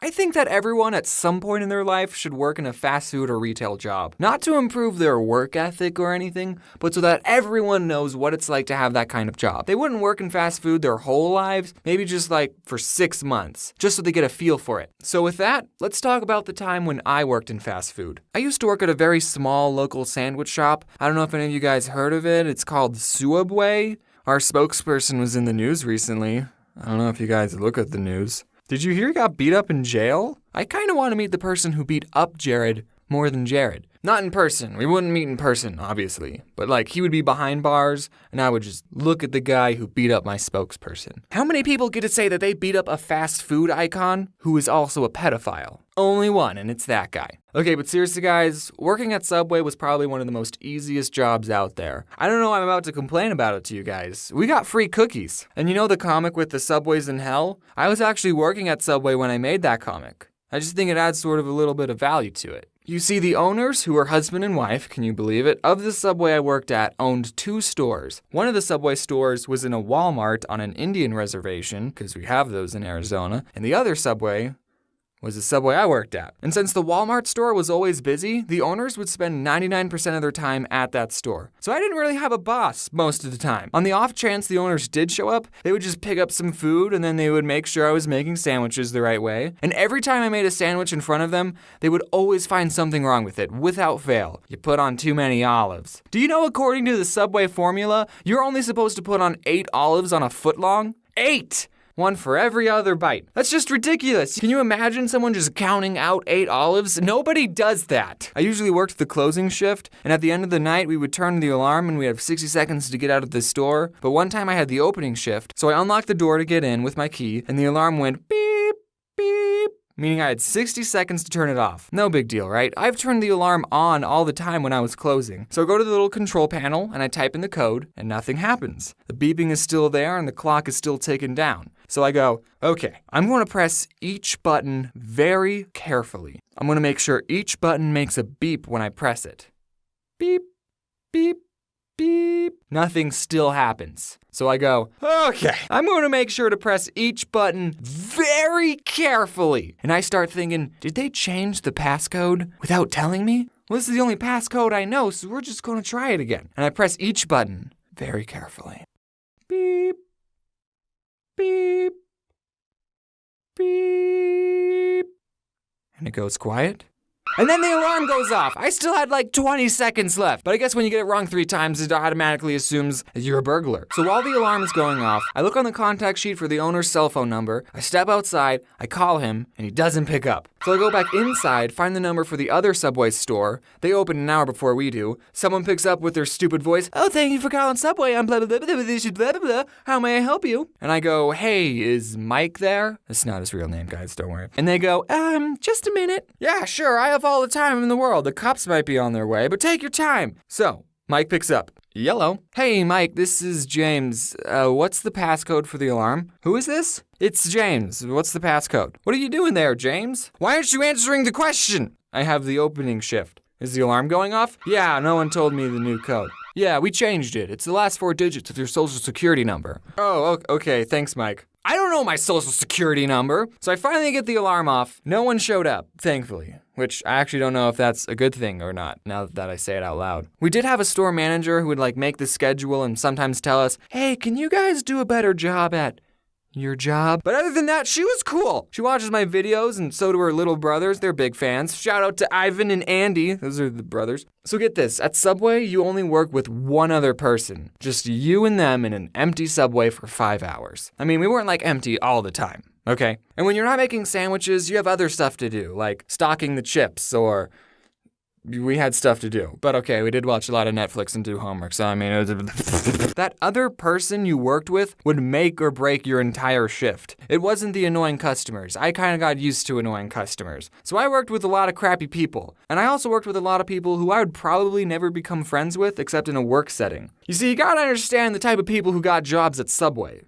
I think that everyone at some point in their life should work in a fast food or retail job. Not to improve their work ethic or anything, but so that everyone knows what it's like to have that kind of job. They wouldn't work in fast food their whole lives, maybe just like for 6 months, just so they get a feel for it. So with that, let's talk about the time when I worked in fast food. I used to work at a very small local sandwich shop. I don't know if any of you guys heard of it. It's called Subway. Our spokesperson was in the news recently. I don't know if you guys look at the news. Did you hear he got beat up in jail? I kind of want to meet the person who beat up Jared more than Jared. Not in person. We wouldn't meet in person, obviously. But like, he would be behind bars, and I would just look at the guy who beat up my spokesperson. How many people get to say that they beat up a fast food icon who is also a pedophile? Only one, and it's that guy. Okay, but seriously guys, working at Subway was probably one of the most easiest jobs out there. I don't know why I'm about to complain about it to you guys. We got free cookies. And you know the comic with the Subways in Hell? I was actually working at Subway when I made that comic. I just think it adds sort of a little bit of value to it. You see, the owners, who are husband and wife, can you believe it, of the Subway I worked at owned 2 stores. One of the Subway stores was in a Walmart on an Indian reservation, because we have those in Arizona, and the other Subway was the Subway I worked at. And since the Walmart store was always busy, the owners would spend 99% of their time at that store. So I didn't really have a boss most of the time. On the off chance the owners did show up, they would just pick up some food and then they would make sure I was making sandwiches the right way. And every time I made a sandwich in front of them, they would always find something wrong with it, without fail. You put on too many olives. Do you know, according to the Subway formula, you're only supposed to put on 8 olives on a foot long? 8! One for every other bite. That's just ridiculous. Can you imagine someone just counting out 8 olives? Nobody does that. I usually worked the closing shift, and at the end of the night, we would turn the alarm and we have 60 seconds to get out of the store. But one time I had the opening shift, so I unlocked the door to get in with my key, and the alarm went beep, beep, meaning I had 60 seconds to turn it off. No big deal, right? I've turned the alarm on all the time when I was closing. So I go to the little control panel and I type in the code and nothing happens. The beeping is still there and the clock is still ticking down. So I go, okay, I'm going to press each button very carefully. I'm going to make sure each button makes a beep when I press it. Beep, beep, beep. Nothing still happens. So I go, okay, I'm going to make sure to press each button very carefully. And I start thinking, did they change the passcode without telling me? Well, this is the only passcode I know, so we're just going to try it again. And I press each button very carefully. Beep, beep, beep. And it goes quiet. And then the alarm goes off. I still had like 20 seconds left. But I guess when you get it wrong 3 times, it automatically assumes that you're a burglar. So while the alarm is going off, I look on the contact sheet for the owner's cell phone number. I step outside, I call him, and he doesn't pick up. So I go back inside, find the number for the other Subway store. They open an hour before we do. Someone picks up with their stupid voice. Oh, thank you for calling Subway. I'm blah, blah, blah, blah, blah, blah, blah, blah. How may I help you? And I go, hey, is Mike there? That's not his real name, guys, don't worry. And they go, just a minute. Yeah, sure, I have all the time in the world. The cops might be on their way, but take your time. So, Mike picks up. Yellow. Hey, Mike, this is James. What's the passcode for the alarm? Who is this? It's James. What's the passcode? What are you doing there, James? Why aren't you answering the question? I have the opening shift. Is the alarm going off? Yeah, no one told me the new code. Yeah, we changed it. It's the last 4 digits of your social security number. Oh, okay, thanks, Mike. I don't know my social security number. So I finally get the alarm off. No one showed up, thankfully. Which I actually don't know if that's a good thing or not, now that I say it out loud. We did have a store manager who would make the schedule and sometimes tell us, hey, can you guys do a better job at your job? But other than that, she was cool. She watches my videos and so do her little brothers. They're big fans. Shout out to Ivan and Andy. Those are the brothers. So get this, at Subway, you only work with one other person. Just you and them in an empty Subway for 5 hours. I mean, we weren't empty all the time. Okay? And when you're not making sandwiches, you have other stuff to do, like stocking the chips, or we had stuff to do. But okay, we did watch a lot of Netflix and do homework, so I mean, it was that other person you worked with would make or break your entire shift. It wasn't the annoying customers. I kind of got used to annoying customers. So I worked with a lot of crappy people. And I also worked with a lot of people who I would probably never become friends with except in a work setting. You see, you gotta understand the type of people who got jobs at Subway.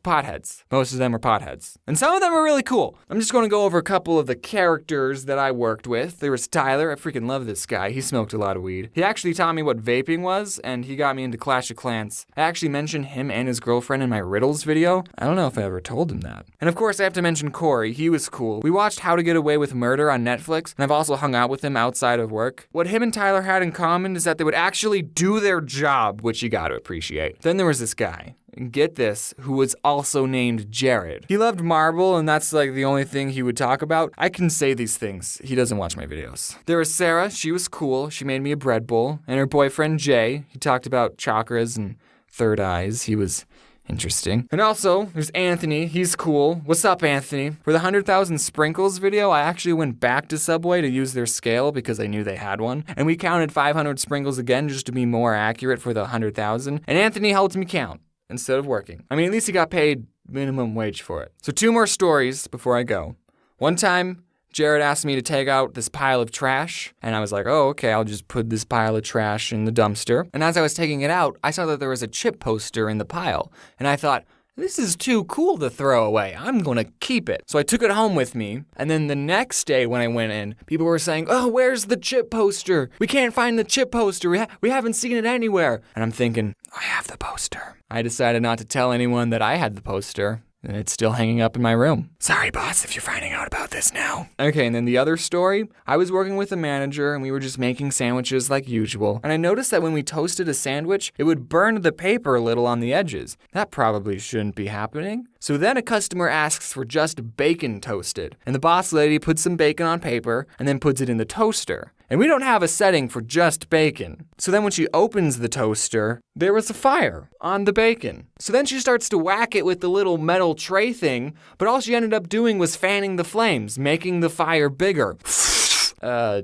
potheads. Most of them are potheads. And some of them are really cool. I'm just going to go over a couple of the characters that I worked with. There was Tyler. I freaking love this guy. He smoked a lot of weed. He actually taught me what vaping was, and he got me into Clash of Clans. I actually mentioned him and his girlfriend in my riddles video. I don't know if I ever told him that. And of course, I have to mention Corey. He was cool. We watched How to Get Away with Murder on Netflix, and I've also hung out with him outside of work. What him and Tyler had in common is that they would actually do their job, which you gotta appreciate. Then there was this guy, and get this, who was also named Jared. He loved marble, and that's like the only thing he would talk about. I can say these things. He doesn't watch my videos. There was Sarah. She was cool. She made me a bread bowl. And her boyfriend, Jay. He talked about chakras and third eyes. He was interesting. And also, there's Anthony. He's cool. What's up, Anthony? For the 100,000 sprinkles video, I actually went back to Subway to use their scale because I knew they had one. And we counted 500 sprinkles again just to be more accurate for the 100,000. And Anthony helped me count instead of working. I mean, at least he got paid minimum wage for it. So 2 more stories before I go. One time, Jared asked me to take out this pile of trash, and I was like, oh, okay, I'll just put this pile of trash in the dumpster. And as I was taking it out, I saw that there was a chip poster in the pile, and I thought, this is too cool to throw away. I'm gonna keep it. So I took it home with me, and then the next day when I went in, people were saying, oh, where's the chip poster? We can't find the chip poster. We haven't seen it anywhere. And I'm thinking, I have the poster. I decided not to tell anyone that I had the poster. And it's still hanging up in my room. Sorry, boss, if you're finding out about this now. Okay, and then the other story, I was working with a manager and we were just making sandwiches like usual. And I noticed that when we toasted a sandwich, it would burn the paper a little on the edges. That probably shouldn't be happening. So then a customer asks for just bacon toasted. And the boss lady puts some bacon on paper and then puts it in the toaster. And we don't have a setting for just bacon. So then when she opens the toaster, there was a fire on the bacon. So then she starts to whack it with the little metal tray thing, but all she ended up doing was fanning the flames, making the fire bigger.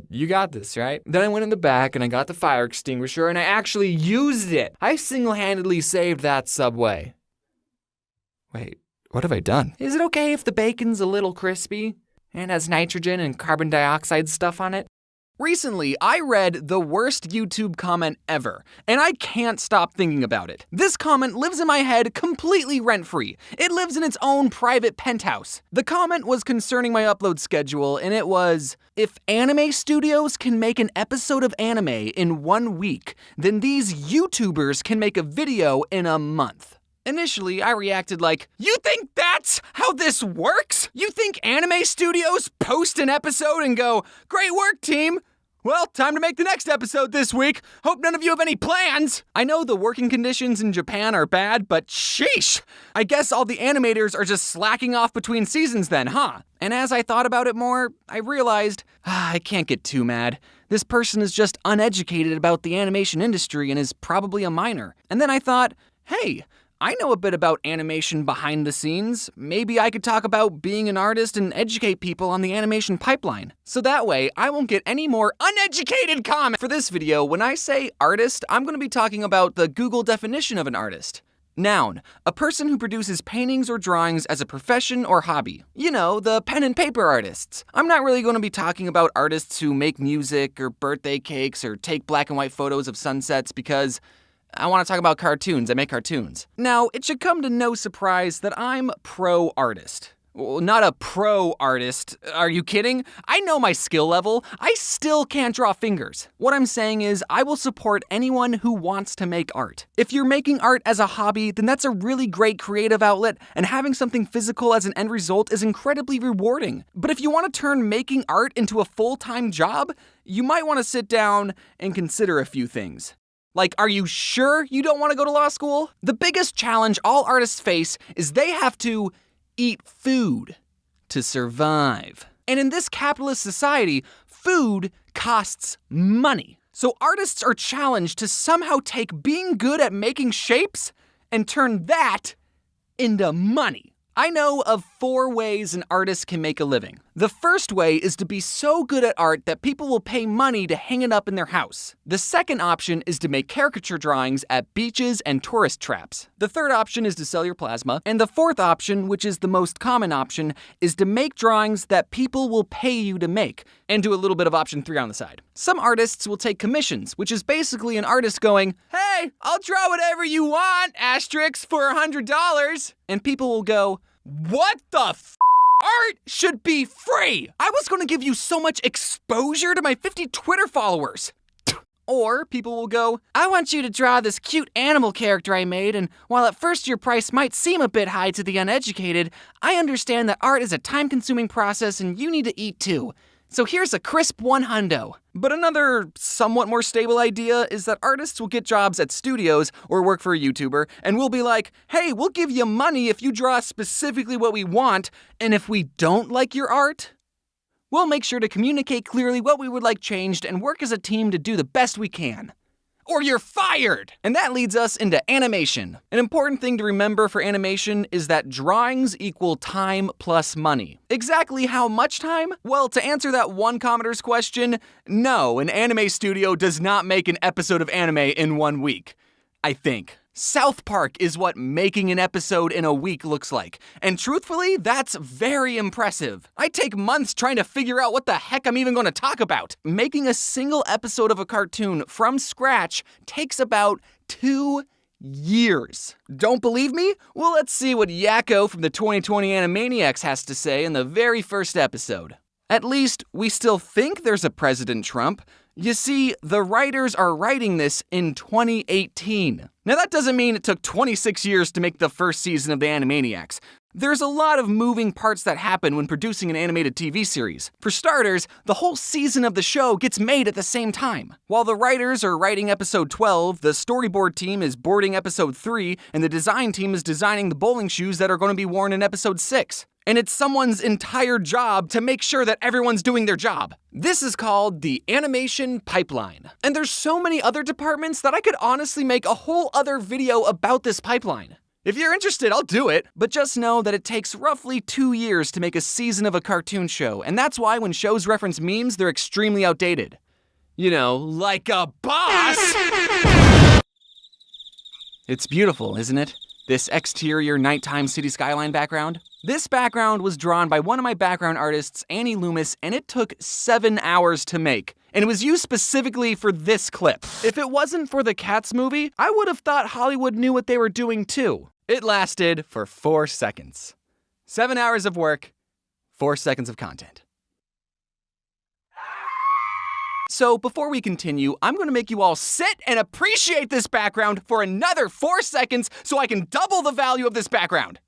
You got this, right? Then I went in the back and I got the fire extinguisher and I actually used it. I single-handedly saved that Subway. Wait, what have I done? Is it okay if the bacon's a little crispy and has nitrogen and carbon dioxide stuff on it? Recently, I read the worst YouTube comment ever, and I can't stop thinking about it. This comment lives in my head completely rent-free. It lives in its own private penthouse. The comment was concerning my upload schedule, and it was, if anime studios can make an episode of anime in 1 week, then these YouTubers can make a video in a month. Initially, I reacted like, you think that's how this works? You think anime studios post an episode and go, great work, team? Well, time to make the next episode this week. Hope none of you have any plans. I know the working conditions in Japan are bad, but sheesh. I guess all the animators are just slacking off between seasons then, huh? And as I thought about it more, I realized, I can't get too mad. This person is just uneducated about the animation industry and is probably a minor. And then I thought, hey, I know a bit about animation behind the scenes. Maybe I could talk about being an artist and educate people on the animation pipeline. So that way, I won't get any more uneducated comments. For this video, when I say artist, I'm going to be talking about the Google definition of an artist. Noun, a person who produces paintings or drawings as a profession or hobby. You know, the pen and paper artists. I'm not really going to be talking about artists who make music or birthday cakes or take black and white photos of sunsets because I want to talk about cartoons. I make cartoons. Now, it should come to no surprise that I'm pro-artist. Well, not a pro-artist. Are you kidding? I know my skill level. I still can't draw fingers. What I'm saying is I will support anyone who wants to make art. If you're making art as a hobby, then that's a really great creative outlet, and having something physical as an end result is incredibly rewarding. But if you want to turn making art into a full-time job, you might want to sit down and consider a few things. Like, are you sure you don't want to go to law school? The biggest challenge all artists face is they have to eat food to survive. And in this capitalist society, food costs money. So artists are challenged to somehow take being good at making shapes and turn that into money. I know of 4 ways an artist can make a living. The first way is to be so good at art that people will pay money to hang it up in their house. The second option is to make caricature drawings at beaches and tourist traps. The third option is to sell your plasma. And the fourth option, which is the most common option, is to make drawings that people will pay you to make, and do a little bit of option 3 on the side. Some artists will take commissions, which is basically an artist going, "Hey, I'll draw whatever you want, asterisk, for $100. And people will go, "What the f***? Art should be free! I was gonna give you so much exposure to my 50 Twitter followers." Or people will go, "I want you to draw this cute animal character I made, and while at first your price might seem a bit high to the uneducated, I understand that art is a time-consuming process and you need to eat too. So here's a crisp $100. But another somewhat more stable idea is that artists will get jobs at studios or work for a YouTuber, and we'll be like, "Hey, we'll give you money if you draw specifically what we want, and if we don't like your art, we'll make sure to communicate clearly what we would like changed and work as a team to do the best we can. Or you're fired!" And that leads us into animation. An important thing to remember for animation is that drawings equal time plus money. Exactly how much time? Well, to answer that one commenter's question, no, an anime studio does not make an episode of anime in 1 week. I think. South Park is what making an episode in a week looks like. And truthfully, that's very impressive. I take months trying to figure out what the heck I'm even going to talk about. Making a single episode of a cartoon from scratch takes about 2 years. Don't believe me? Well, let's see what Yakko from the 2020 Animaniacs has to say in the very first episode. At least, we still think there's a President Trump. You see, the writers are writing this in 2018. Now that doesn't mean it took 26 years to make the first season of the Animaniacs. There's a lot of moving parts that happen when producing an animated TV series. For starters, the whole season of the show gets made at the same time. While the writers are writing episode 12, the storyboard team is boarding episode 3, and the design team is designing the bowling shoes that are going to be worn in episode 6. And it's someone's entire job to make sure that everyone's doing their job. This is called the animation pipeline. And there's so many other departments that I could honestly make a whole other video about this pipeline. If you're interested, I'll do it. But just know that it takes roughly 2 years to make a season of a cartoon show, and that's why when shows reference memes, they're extremely outdated. You know, like a boss! It's beautiful, isn't it? This exterior nighttime city skyline background. This background was drawn by one of my background artists, Annie Loomis, and it took 7 hours to make. And it was used specifically for this clip. If it wasn't for the Cats movie, I would have thought Hollywood knew what they were doing too. It lasted for 4 seconds. 7 hours of work, 4 seconds of content. So before we continue, I'm going to make you all sit and appreciate this background for another 4 seconds so I can double the value of this background.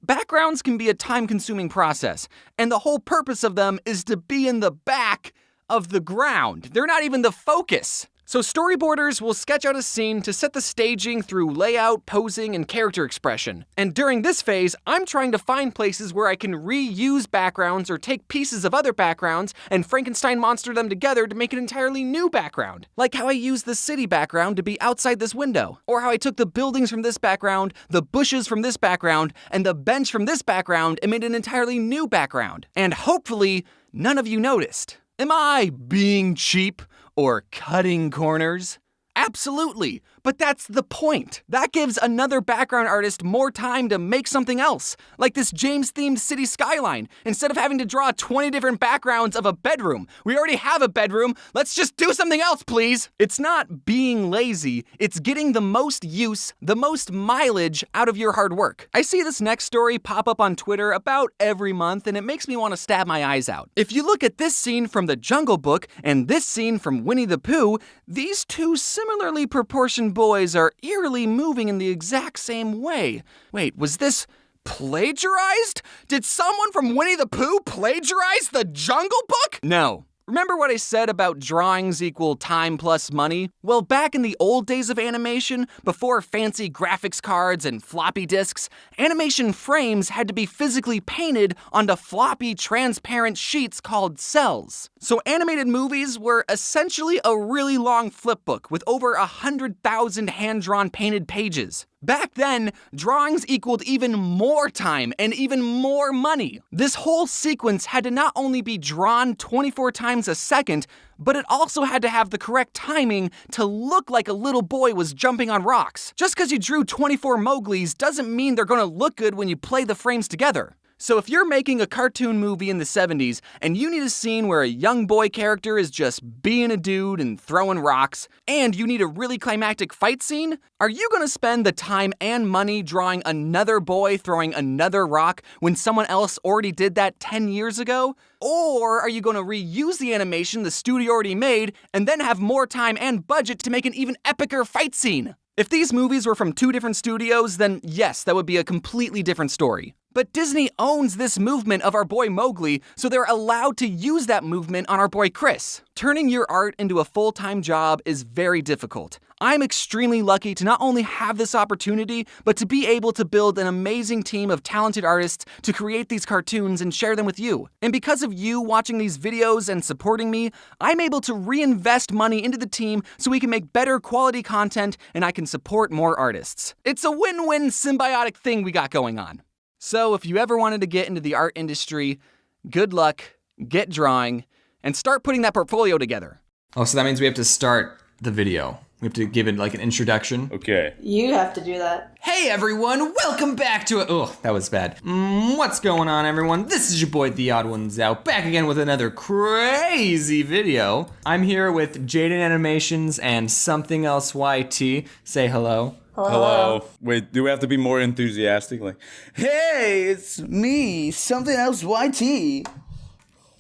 Backgrounds can be a time-consuming process, and the whole purpose of them is to be in the back of the ground. They're not even the focus. So storyboarders will sketch out a scene to set the staging through layout, posing, and character expression. And during this phase, I'm trying to find places where I can reuse backgrounds or take pieces of other backgrounds and Frankenstein monster them together to make an entirely new background. Like how I used the city background to be outside this window. Or how I took the buildings from this background, the bushes from this background, and the bench from this background and made an entirely new background. And hopefully, none of you noticed. Am I being cheap? Or cutting corners? Absolutely, but that's the point. That gives another background artist more time to make something else, like this James-themed city skyline. Instead of having to draw 20 different backgrounds of a bedroom, we already have a bedroom, let's just do something else, please. It's not being lazy, it's getting the most use, the most mileage out of your hard work. I see this next story pop up on Twitter about every month, and it makes me want to stab my eyes out. If you look at this scene from The Jungle Book and this scene from Winnie the Pooh, these two similarly proportioned boys are eerily moving in the exact same way. Wait, was this plagiarized? Did someone from Winnie the Pooh plagiarize The Jungle Book? No. Remember what I said about drawings equal time plus money? Well, back in the old days of animation, before fancy graphics cards and floppy disks, animation frames had to be physically painted onto floppy, transparent sheets called cells. So animated movies were essentially a really long flipbook with over 100,000 hand-drawn painted pages. Back then, drawings equaled even more time and even more money. This whole sequence had to not only be drawn 24 times a second, but it also had to have the correct timing to look like a little boy was jumping on rocks. Just because you drew 24 Mowglis doesn't mean they're going to look good when you play the frames together. So if you're making a cartoon movie in the 70s and you need a scene where a young boy character is just being a dude and throwing rocks, and you need a really climactic fight scene, are you gonna spend the time and money drawing another boy throwing another rock when someone else already did that 10 years ago? Or are you gonna reuse the animation the studio already made and then have more time and budget to make an even epicer fight scene? If these movies were from 2 different studios, then yes, that would be a completely different story. But Disney owns this movement of our boy Mowgli, so they're allowed to use that movement on our boy Chris. Turning your art into a full-time job is very difficult. I'm extremely lucky to not only have this opportunity, but to be able to build an amazing team of talented artists to create these cartoons and share them with you. And because of you watching these videos and supporting me, I'm able to reinvest money into the team so we can make better quality content and I can support more artists. It's a win-win symbiotic thing we got going on. So if you ever wanted to get into the art industry, good luck, get drawing, and start putting that portfolio together. Oh, so that means we have to start the video. We have to give it like an introduction. Okay. You have to do that. Hey everyone, welcome back to it. Oh, that was bad. What's going on, everyone? This is your boy, the Odd Ones Out, back again with another crazy video. I'm here with Jaden Animations and Something Else YT. Say hello. Hello. Wait, do we have to be more enthusiastic? Like, Hey, it's me, something else YT.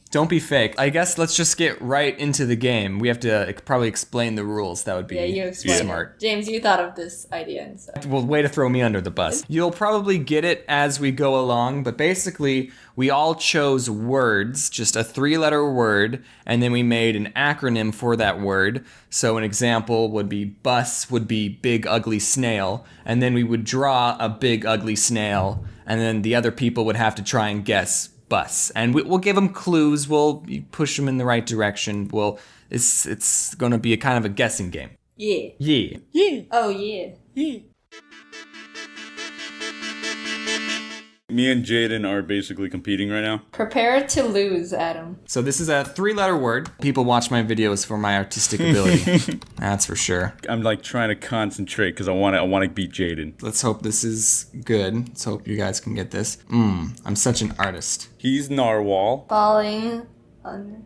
Don't be fake. I guess let's just get right into the game. We have to probably explain the rules. That would be You explain smart. it. James, you thought of this idea and stuff. Well, way to throw me under the bus. You'll probably get it as we go along, but basically, we all chose words, just a 3-letter word, and then we made an acronym for that word. So an example would be bus would be big ugly snail, and then we would draw a big ugly snail, and then the other people would have to try and guess bus. And we'll give them clues, we'll push them in the right direction. It's going to be a kind of a guessing game. Yeah. Yeah. Oh, yeah. me and Jaden are basically competing right now. Prepare to lose, Adam. So this is a 3-letter word. People watch my videos for my artistic ability. That's for sure. I'm like trying to concentrate because I want to beat Jaden. Let's hope this is good. Let's hope you guys can get this. I'm such an artist. He's Narwhal. Falling under.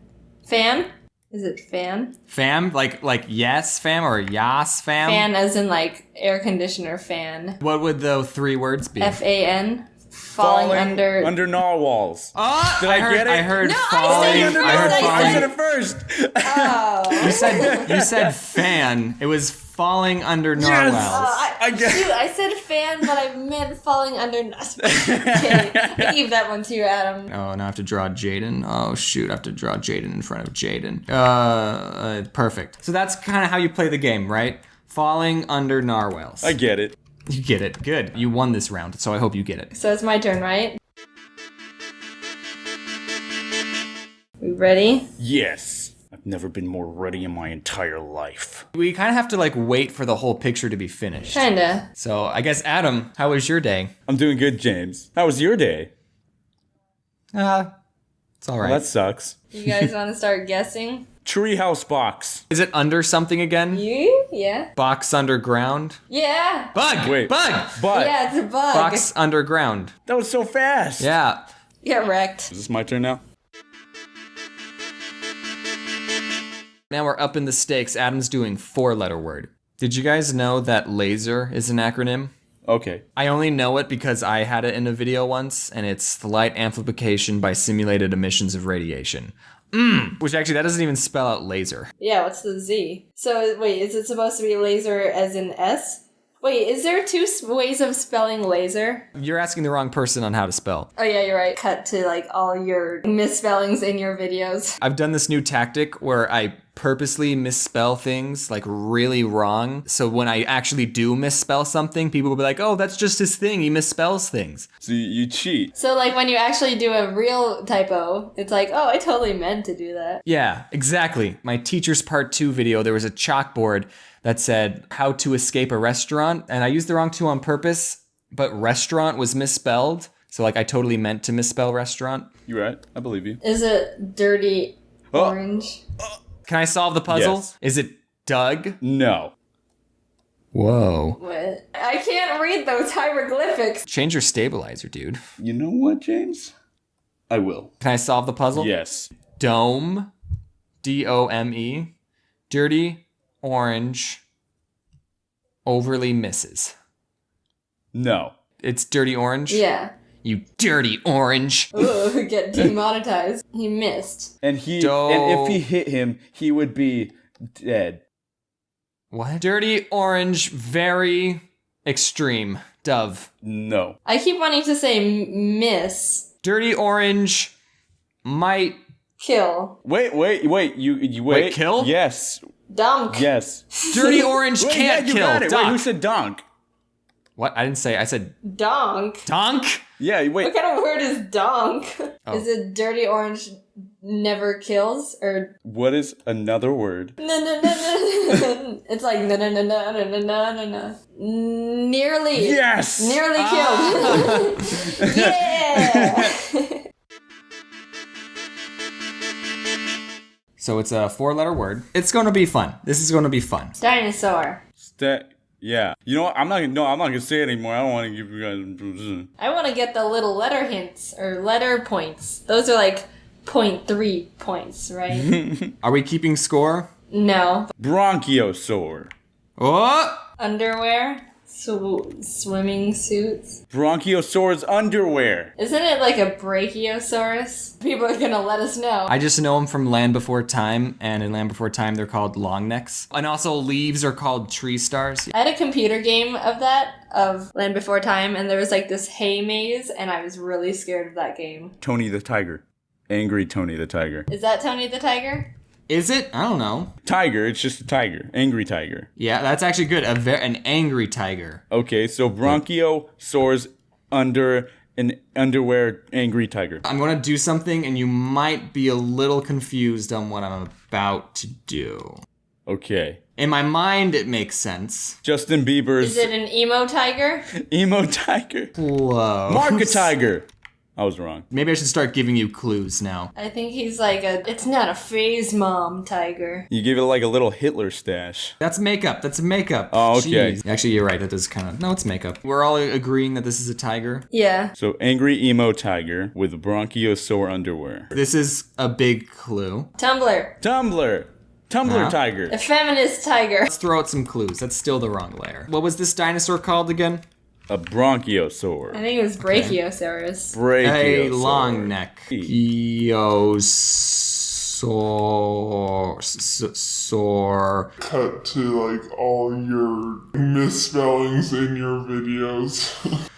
Fan? Is it fan? Fam? Like yes fam or yas fam? Fan as in like air conditioner fan. What would the 3 words be? Fan. Falling under narwhals. Oh, Did I get it? I heard No, falling. I said I heard first, falling. I said it first. Oh. You said fan. It was falling under narwhals. I said fan, but I meant falling under. Okay, I gave that one to you, Adam. Oh, now I have to draw Jaden. Oh shoot, I have to draw Jaden in front of Jaden. Perfect. So that's kind of how you play the game, right? Falling under narwhals. I get it. You get it. Good. You won this round, so I hope you get it. So it's my turn, right? We ready? Yes. I've never been more ready in my entire life. We kind of have to like wait for the whole picture to be finished. Kinda. So I guess Adam, how was your day? I'm doing good, James. How was your day? It's all right. Well, that sucks. You guys want to start guessing? Treehouse box. Is it under something again? You? Yeah. Box underground? Yeah. Bug! Wait. Bug! But Yeah, it's a bug. Box underground. that was so fast. Yeah. Get wrecked. Is this my turn now? Now we're up in the stakes. Adam's doing 4-letter word. Did you guys know that laser is an acronym? Okay. I only know it because I had it in a video once, and it's the light amplification by simulated emissions of radiation. Which actually, that doesn't even spell out laser. Yeah, what's the Z? So, wait, is it supposed to be laser as in S? Wait, is there 2 ways of spelling laser? You're asking the wrong person on how to spell. Oh yeah, you're right. Cut to like all your misspellings in your videos. I've done this new tactic where I purposely misspell things like really wrong. So when I actually do misspell something, people will be like, oh, that's just his thing. He misspells things. So you cheat. So like when you actually do a real typo, it's like, oh, I totally meant to do that. Yeah, exactly. My teacher's part 2 video, there was a chalkboard that said how to escape a restaurant. And I used the wrong 2 on purpose, but restaurant was misspelled. So like I totally meant to misspell restaurant. You're right. I believe you. Is it dirty Oh. orange? Can I solve the puzzle? Yes. Is it Doug? No. Whoa. What? I can't read those hieroglyphics. Change your stabilizer, dude. You know what, James? I will. Can I solve the puzzle? Yes. Dome. D-O-M-E. Dirty orange. Overly misses. No. It's dirty orange? Yeah. You dirty orange. Ooh, get demonetized. He missed. And if he hit him, he would be dead. What? Dirty orange, very extreme. Dove. No. I keep wanting to say miss. Dirty orange might... Kill. Wait. You wait. Wait, kill? Yes. Dunk. Yes. Dirty orange Wait, can't yeah, you kill. got it. Donk. Wait, who said donk? What? I didn't say. I said Donk. donk. Yeah, What wait. kind of word is donk? Oh. Is it dirty orange never kills? Or What is another word? no. It's like no. Nearly. Yes! Nearly killed. Yeah. So it's a 4-letter word. It's going to be fun. This is going to be fun. Dinosaur. Yeah. You know what? I'm not gonna say it anymore. I don't want to give you guys. I want to get the little letter hints or letter points. Those are like 0.3 points, right? Are we keeping score? No. Bronchiosaur. Oh! Underwear? Swimming suits? Bronchiosaur's underwear. Isn't it like a brachiosaurus? People are gonna let us know. I just know them from Land Before Time, and in Land Before Time they're called long necks. And also leaves are called tree stars. I had a computer game of that, of Land Before Time, and there was like this hay maze, and I was really scared of that game. Tony the Tiger. Angry Tony the Tiger. Is that Tony the Tiger? Is it? I don't know. Tiger, it's just a tiger. Angry tiger. Yeah, that's actually good. An angry tiger. Okay, so Bronchiosaur's under an underwear angry tiger. I'm going to do something, and you might be a little confused on what I'm about to do. Okay. In my mind, it makes sense. Justin Bieber's Is it an emo tiger? emo tiger. Close. Mark a tiger. I was wrong. Maybe I should start giving you clues now. I think he's like it's not a phase mom tiger. You give it like a little Hitler stash. That's makeup. That's makeup. Oh, okay. Jeez. Actually, you're right. That does kind of... No, it's makeup. We're all agreeing that this is a tiger. Yeah. So angry emo tiger with Bronchiosaur underwear. This is a big clue. Tumblr. Tumblr Huh? tiger. A feminist tiger. Let's throw out some clues. That's still the wrong layer. What was this dinosaur called again? A Bronchiosaur. I think it was brachiosaurus. Brachiosaur. A long neck. Soar. Cut to like all your misspellings in your videos.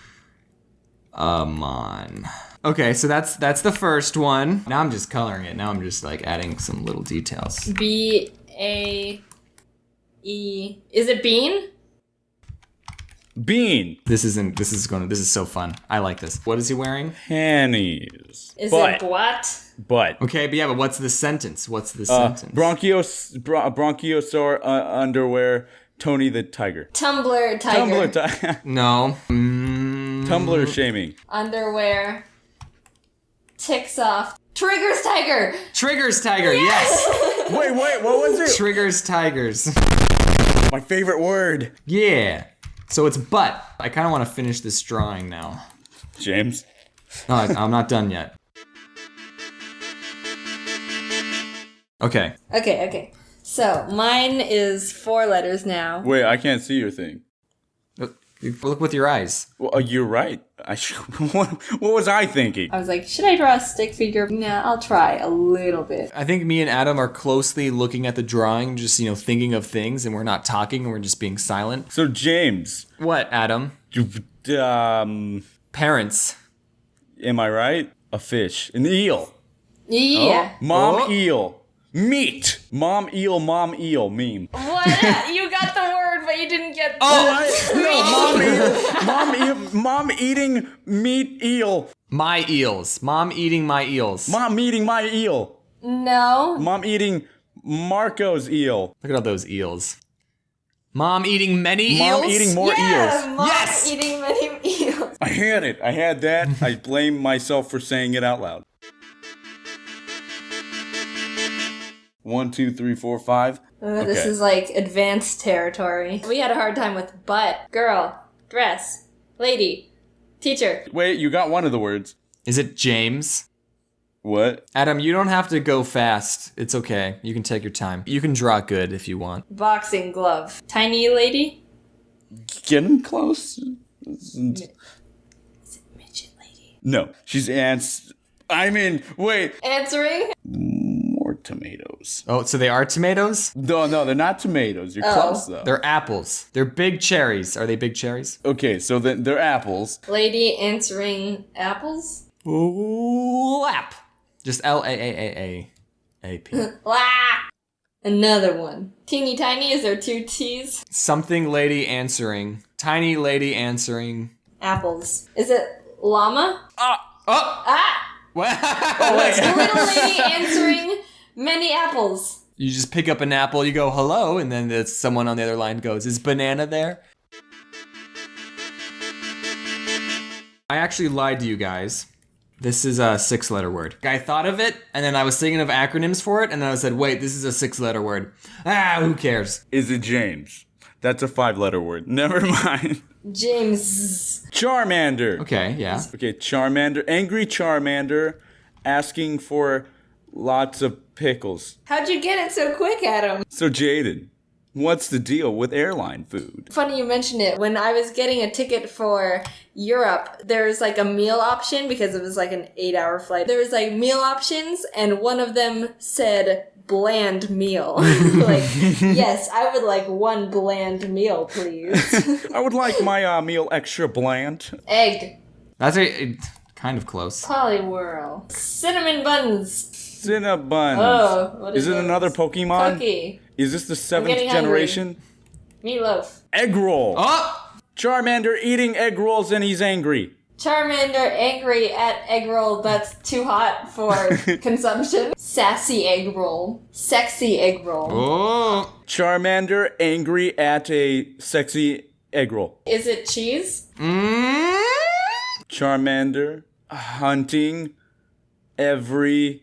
On. Okay, so that's the first one. Now I'm just coloring it. Now I'm just like adding some little details. B-A-E. Is it bean? Bean. This is so fun. I like this. What is he wearing? Panties. Is But. it what? But. Okay, but what's the sentence? What's the sentence? Bronchiosaur underwear. Tony the tiger. Tumblr tiger. Tumblr tiger. No. Tumblr shaming. Underwear. Ticks off. Triggers tiger. Triggers tiger. Yes. Wait, what was it? Triggers tigers. My favorite word. Yeah. So it's butt. I kind of want to finish this drawing now. James. No, I'm not done yet. Okay. Okay. So mine is 4 letters now. Wait, I can't see your thing. Look with your eyes. Well, you're right. What was I thinking? I was like, should I draw a stick figure? Nah, I'll try a little bit. I think me and Adam are closely looking at the drawing, just, thinking of things, and we're not talking, and we're just being silent. So, James. What, Adam? Parents. Am I right? A fish. An eel. Yeah. Mom eel. Meat. Mom eel meme. What? You got the word, but you didn't get the Mom eating meat eel. My eels. Mom eating my eels. Mom eating my eel. No. Mom eating Marco's eel. Look at all those eels. Mom eating many eels? Mom eating more Yeah, eels. Mom Yes! eating many eels. I had it. I had that. I blame myself for saying it out loud. 1, 2, 3, 4, 5. This Okay. is like advanced territory. We had a hard time with butt, girl, dress, lady, teacher. Wait, you got one of the words. Is it James? What? Adam, you don't have to go fast. It's okay. You can take your time. You can draw good if you want. Boxing glove. Tiny lady? Getting close? Is it midget lady? No. She's wait. Answering? More tomatoes. Oh, so they are tomatoes? No, they're not tomatoes. You're close, though. They're apples. They're big cherries. Are they big cherries? Okay, so then they're apples. Lady answering apples? Lap. Just L-A-A-A-A-P. Wah! Another one. Teeny tiny, is there 2 T's? Something lady answering. Tiny lady answering. Apples. Is it llama? Oh! Ah! What? A little lady answering many apples. You just pick up an apple, you go hello, and then someone on the other line goes, is banana there? I actually lied to you guys. This is a 6-letter word. I thought of it, and then I was thinking of acronyms for it, and then I said, wait, this is a 6-letter word. Who cares? Is it James? That's a 5-letter word. Never mind. James. Charmander. Okay, yeah. Okay, Charmander. Angry Charmander asking for lots of pickles. How'd you get it so quick, Adam? So, Jaden, what's the deal with airline food? Funny you mentioned it. When I was getting a ticket for Europe, there was like a meal option because it was like an 8-hour flight. There was like meal options, and one of them said bland meal. Like, yes, I would like 1 bland meal, please. I would like my meal extra bland. Egg. That's kind of close. Poliwhirl. Cinnamon buns. Cinnabon. Oh, what Is it those? another Pokemon? Cookie. Is this the 7th getting generation? Meatloaf. Egg roll. Oh! Charmander eating egg rolls and he's angry. Charmander angry at egg roll that's too hot for consumption. Sassy egg roll. Sexy egg roll. Oh! Charmander angry at a sexy egg roll. Is it cheese? Charmander hunting every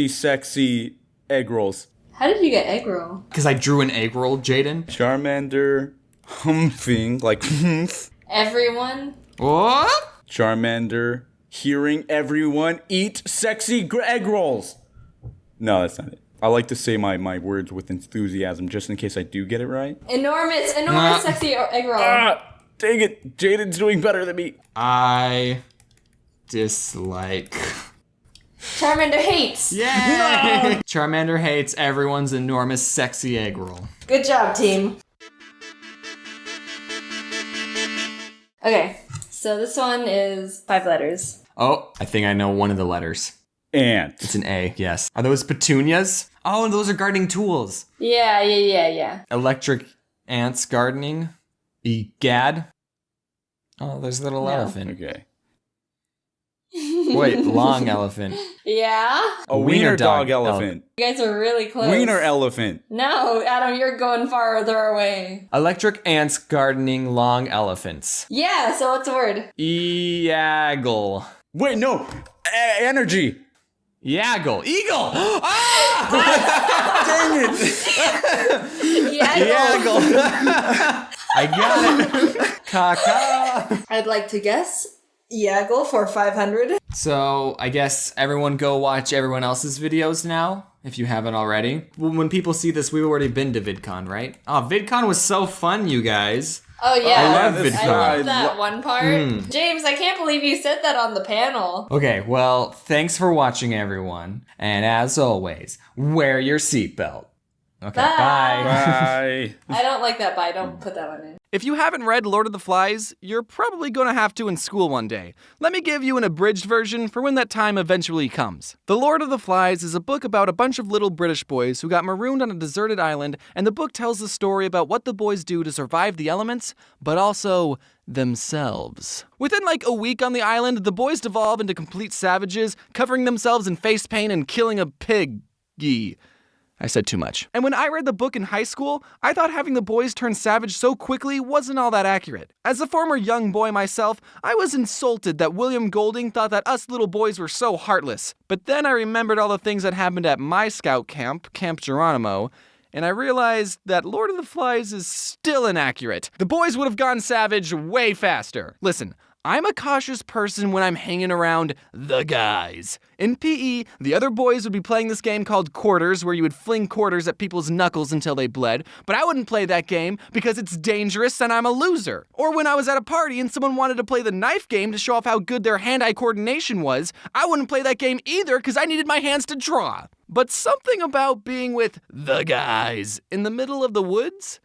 sexy egg rolls. How did you get egg roll? Because I drew an egg roll, Jaden. Charmander humping, like humph. Everyone? What? Charmander hearing everyone eat sexy egg rolls. No, that's not it. I like to say my words with enthusiasm just in case I do get it right. Enormous sexy egg roll. Ah, dang it. Jaden's doing better than me. I dislike. Charmander hates. Yay! Charmander hates everyone's enormous sexy egg roll. Good job, team. Okay, so this one is 5 letters. Oh, I think I know one of the letters. Ant. It's an A, yes. Are those petunias? Oh, and those are gardening tools. Yeah. Electric ants gardening. Egad. Oh, there's a little No. elephant. Okay. Wait, long elephant. Yeah? A wiener dog elephant. You guys are really close. Wiener elephant. No, Adam, you're going farther away. Electric ants gardening long elephants. Yeah, so what's the word? Eagle. Wait, no. Energy. Yaggle. Eagle! Ah! Dang it. Yaggle. I got it. Caca. I'd like to guess Yaggle for 500. So I guess everyone go watch everyone else's videos now, if you haven't already. When people see this, we've already been to VidCon, right? Oh, VidCon was so fun, you guys. Oh yeah, I love I VidCon. love that one part. James, I can't believe you said that on the panel. Okay, well, thanks for watching, everyone. And as always, wear your seatbelt. Okay, Bye. bye. Bye. I don't like that bye. Don't put that one in. If you haven't read Lord of the Flies, you're probably going to have to in school one day. Let me give you an abridged version for when that time eventually comes. The Lord of the Flies is a book about a bunch of little British boys who got marooned on a deserted island, and the book tells the story about what the boys do to survive the elements, but also themselves. Within like a week on the island, the boys devolve into complete savages, covering themselves in face paint and killing a piggy. I said too much. And when I read the book in high school, I thought having the boys turn savage so quickly wasn't all that accurate. As a former young boy myself, I was insulted that William Golding thought that us little boys were so heartless. But then I remembered all the things that happened at my scout camp, Camp Geronimo, and I realized that Lord of the Flies is still inaccurate. The boys would have gone savage way faster. Listen, I'm a cautious person when I'm hanging around the guys. In PE, the other boys would be playing this game called quarters, where you would fling quarters at people's knuckles until they bled, but I wouldn't play that game because it's dangerous and I'm a loser. Or when I was at a party and someone wanted to play the knife game to show off how good their hand-eye coordination was, I wouldn't play that game either because I needed my hands to draw. But something about being with the guys in the middle of the woods?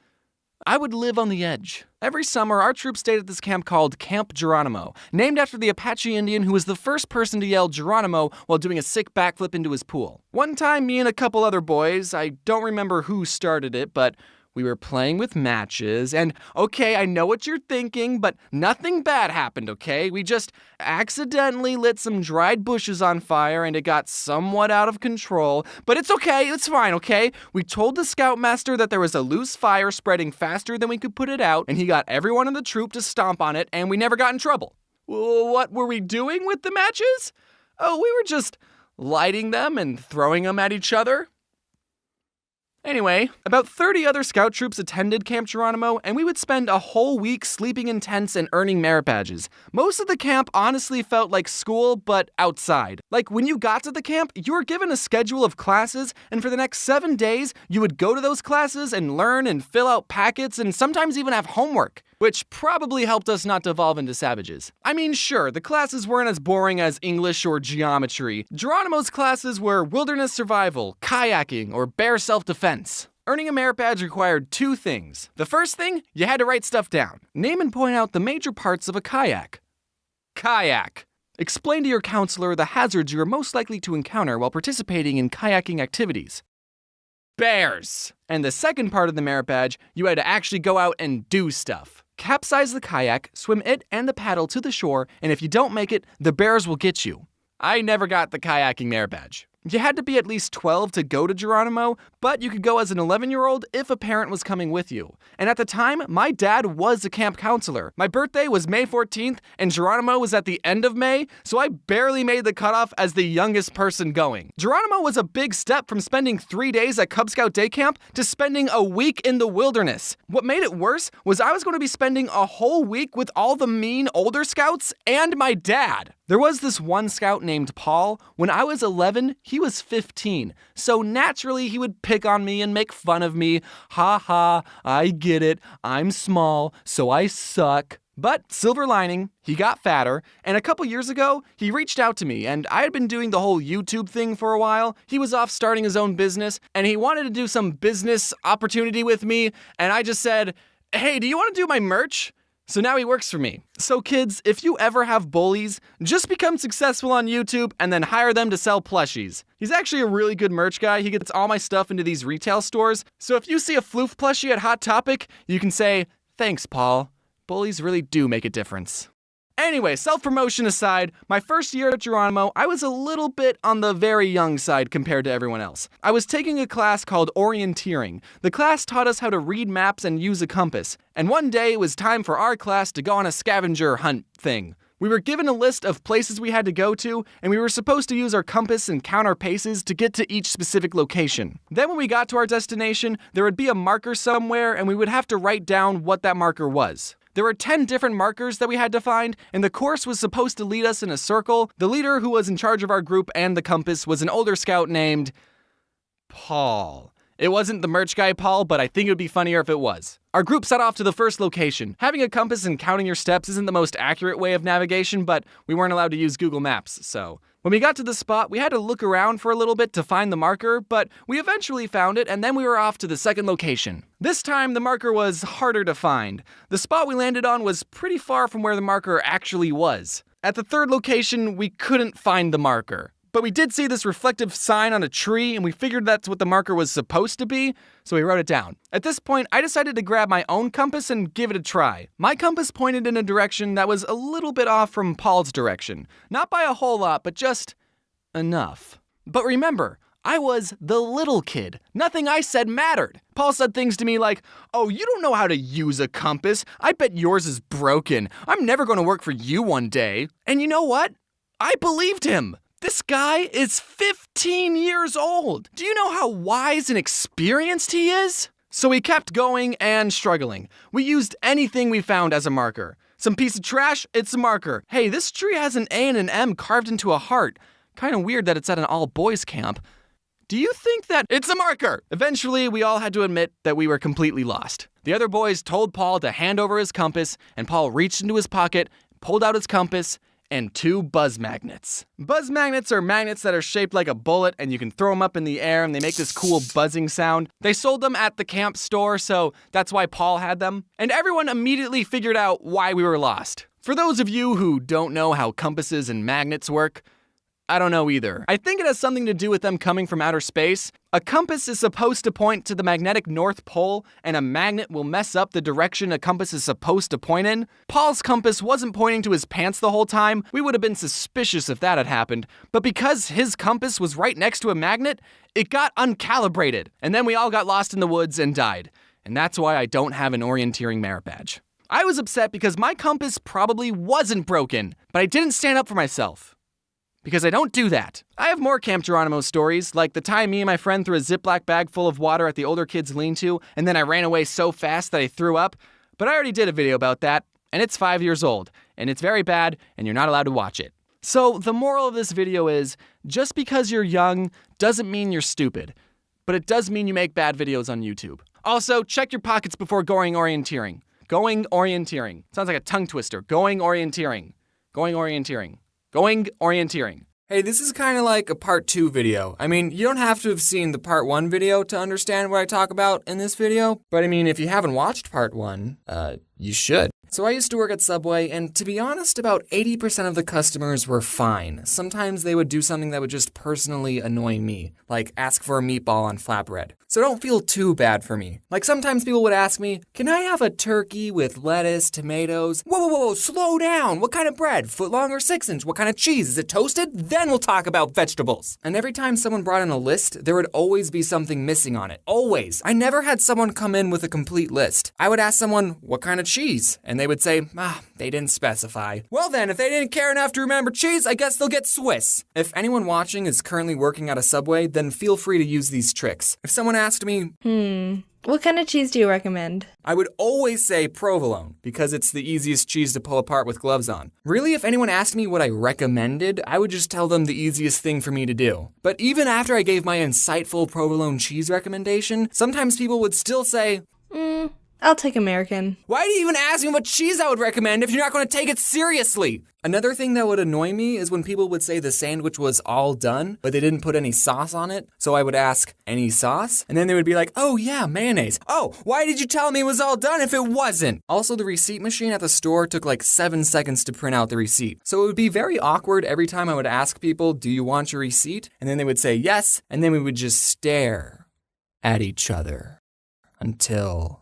I would live on the edge. Every summer, our troop stayed at this camp called Camp Geronimo, named after the Apache Indian who was the first person to yell Geronimo while doing a sick backflip into his pool. One time, me and a couple other boys, I don't remember who started it, but we were playing with matches, and okay, I know what you're thinking, but nothing bad happened, okay? We just accidentally lit some dried bushes on fire, and it got somewhat out of control, but it's okay, it's fine, okay? We told the scoutmaster that there was a loose fire spreading faster than we could put it out, and he got everyone in the troop to stomp on it, and we never got in trouble. What were we doing with the matches? Oh, we were just lighting them and throwing them at each other. Anyway, about 30 other scout troops attended Camp Geronimo, and we would spend a whole week sleeping in tents and earning merit badges. Most of the camp honestly felt like school, but outside. Like, when you got to the camp, you were given a schedule of classes, and for the next 7 days, you would go to those classes and learn and fill out packets and sometimes even have homework, which probably helped us not devolve into savages. I mean, sure, the classes weren't as boring as English or geometry. Geronimo's classes were wilderness survival, kayaking, or bear self-defense. Earning a merit badge required 2 things. The first thing, you had to write stuff down. Name and point out the major parts of a kayak. Kayak. Explain to your counselor the hazards you are most likely to encounter while participating in kayaking activities. Bears. And the second part of the merit badge, you had to actually go out and do stuff. Capsize the kayak, swim it and the paddle to the shore, and if you don't make it, the bears will get you. I never got the kayaking merit badge. You had to be at least 12 to go to Geronimo, but you could go as an 11-year-old if a parent was coming with you. And at the time, my dad was a camp counselor. My birthday was May 14th, and Geronimo was at the end of May, so I barely made the cutoff as the youngest person going. Geronimo was a big step from spending 3 days at Cub Scout day camp to spending a week in the wilderness. What made it worse was I was going to be spending a whole week with all the mean older scouts and my dad. There was this one scout named Paul. When I was 11, he was 15. So naturally, he would pick on me and make fun of me. Ha ha, I get it. I'm small, so I suck. But silver lining, he got fatter, and a couple years ago, he reached out to me, and I had been doing the whole YouTube thing for a while. He was off starting his own business, and he wanted to do some business opportunity with me, and I just said, hey, do you want to do my merch? So now he works for me. So kids, if you ever have bullies, just become successful on YouTube and then hire them to sell plushies. He's actually a really good merch guy. He gets all my stuff into these retail stores. So if you see a floof plushie at Hot Topic, you can say, thanks, Paul. Bullies really do make a difference. Anyway, self-promotion aside, my first year at Geronimo, I was a little bit on the very young side compared to everyone else. I was taking a class called orienteering. The class taught us how to read maps and use a compass. And one day it was time for our class to go on a scavenger hunt thing. We were given a list of places we had to go to, and we were supposed to use our compass and count our paces to get to each specific location. Then when we got to our destination, there would be a marker somewhere, and we would have to write down what that marker was. There were 10 different markers that we had to find, and the course was supposed to lead us in a circle. The leader who was in charge of our group and the compass was an older scout named Paul. It wasn't the merch guy Paul, but I think it would be funnier if it was. Our group set off to the first location. Having a compass and counting your steps isn't the most accurate way of navigation, but we weren't allowed to use Google Maps, so. When we got to the spot, we had to look around for a little bit to find the marker, but we eventually found it, and then we were off to the second location. This time, the marker was harder to find. The spot we landed on was pretty far from where the marker actually was. At the third location, we couldn't find the marker. But we did see this reflective sign on a tree, and we figured that's what the marker was supposed to be, so we wrote it down. At this point, I decided to grab my own compass and give it a try. My compass pointed in a direction that was a little bit off from Paul's direction. Not by a whole lot, but just enough. But remember, I was the little kid. Nothing I said mattered. Paul said things to me like, "Oh, you don't know how to use a compass. I bet yours is broken. I'm never going to work for you one day." And you know what? I believed him. This guy is 15 years old. Do you know how wise and experienced he is? So we kept going and struggling. We used anything we found as a marker. Some piece of trash, it's a marker. Hey, this tree has an A and an M carved into a heart. Kind of weird that it's at an all-boys camp. Do you think that it's a marker? Eventually, we all had to admit that we were completely lost. The other boys told Paul to hand over his compass, and Paul reached into his pocket, pulled out his compass, and 2 buzz magnets. Buzz magnets are magnets that are shaped like a bullet, and you can throw them up in the air, and they make this cool buzzing sound. They sold them at the camp store, so that's why Paul had them. And everyone immediately figured out why we were lost. For those of you who don't know how compasses and magnets work, I don't know either. I think it has something to do with them coming from outer space. A compass is supposed to point to the magnetic North Pole, and a magnet will mess up the direction a compass is supposed to point in. Paul's compass wasn't pointing to his pants the whole time. We would have been suspicious if that had happened. But because his compass was right next to a magnet, it got uncalibrated. And then we all got lost in the woods and died. And that's why I don't have an orienteering merit badge. I was upset because my compass probably wasn't broken, but I didn't stand up for myself. Because I don't do that. I have more Camp Geronimo stories, like the time me and my friend threw a Ziploc bag full of water at the older kids' lean-to, and then I ran away so fast that I threw up. But I already did a video about that, and it's 5 years old, and it's very bad, and you're not allowed to watch it. So the moral of this video is, just because you're young doesn't mean you're stupid, but it does mean you make bad videos on YouTube. Also, check your pockets before going orienteering. Going orienteering. Sounds like a tongue twister. Going orienteering. Going orienteering. Going orienteering. Hey, this is kind of like a part 2 video. I mean, you don't have to have seen the part 1 video to understand what I talk about in this video. But I mean, if you haven't watched part 1, you should. So I used to work at Subway, and to be honest, about 80% of the customers were fine. Sometimes they would do something that would just personally annoy me, like ask for a meatball on flatbread. So don't feel too bad for me. Like sometimes people would ask me, "Can I have a turkey with lettuce, tomatoes?" Whoa, slow down. What kind of bread? Footlong or 6-inch? What kind of cheese? Is it toasted? Then we'll talk about vegetables. And every time someone brought in a list, there would always be something missing on it. Always. I never had someone come in with a complete list. I would ask someone, "What kind of cheese?" And they would say, they didn't specify. Well then, if they didn't care enough to remember cheese, I guess they'll get Swiss. If anyone watching is currently working at a Subway, then feel free to use these tricks. If someone asked me, What kind of cheese do you recommend? I would always say provolone, because it's the easiest cheese to pull apart with gloves on. Really, if anyone asked me what I recommended, I would just tell them the easiest thing for me to do. But even after I gave my insightful provolone cheese recommendation, sometimes people would still say, I'll take American. "Why do you even ask me what cheese I would recommend if you're not going to take it seriously?" Another thing that would annoy me is when people would say the sandwich was all done, but they didn't put any sauce on it. So I would ask, "Any sauce?" And then they would be like, "Oh yeah, mayonnaise." "Oh, why did you tell me it was all done if it wasn't?" Also, the receipt machine at the store took like 7 seconds to print out the receipt. So it would be very awkward every time I would ask people, "Do you want your receipt?" And then they would say yes, and then we would just stare at each other until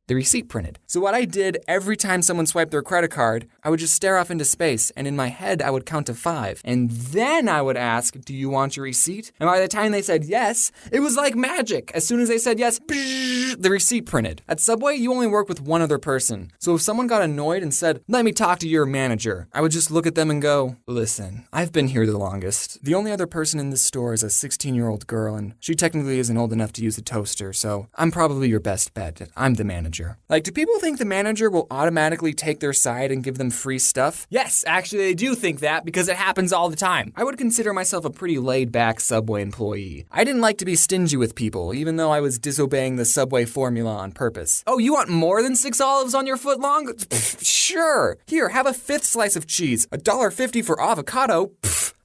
the receipt printed. So what I did every time someone swiped their credit card, I would just stare off into space, and in my head, I would count to 5. And then I would ask, "Do you want your receipt?" And by the time they said yes, it was like magic. As soon as they said yes, the receipt printed. At Subway, you only work with one other person. So if someone got annoyed and said, "Let me talk to your manager," I would just look at them and go, "Listen, I've been here the longest. The only other person in this store is a 16-year-old girl, and she technically isn't old enough to use a toaster, so I'm probably your best bet. I'm the manager." Like, do people think the manager will automatically take their side and give them free stuff? Yes, actually they do think that because it happens all the time. I would consider myself a pretty laid-back Subway employee. I didn't like to be stingy with people, even though I was disobeying the Subway formula on purpose. "Oh, you want more than 6 olives on your footlong?" Sure. Here, have a 5th slice of cheese. $1.50 for avocado?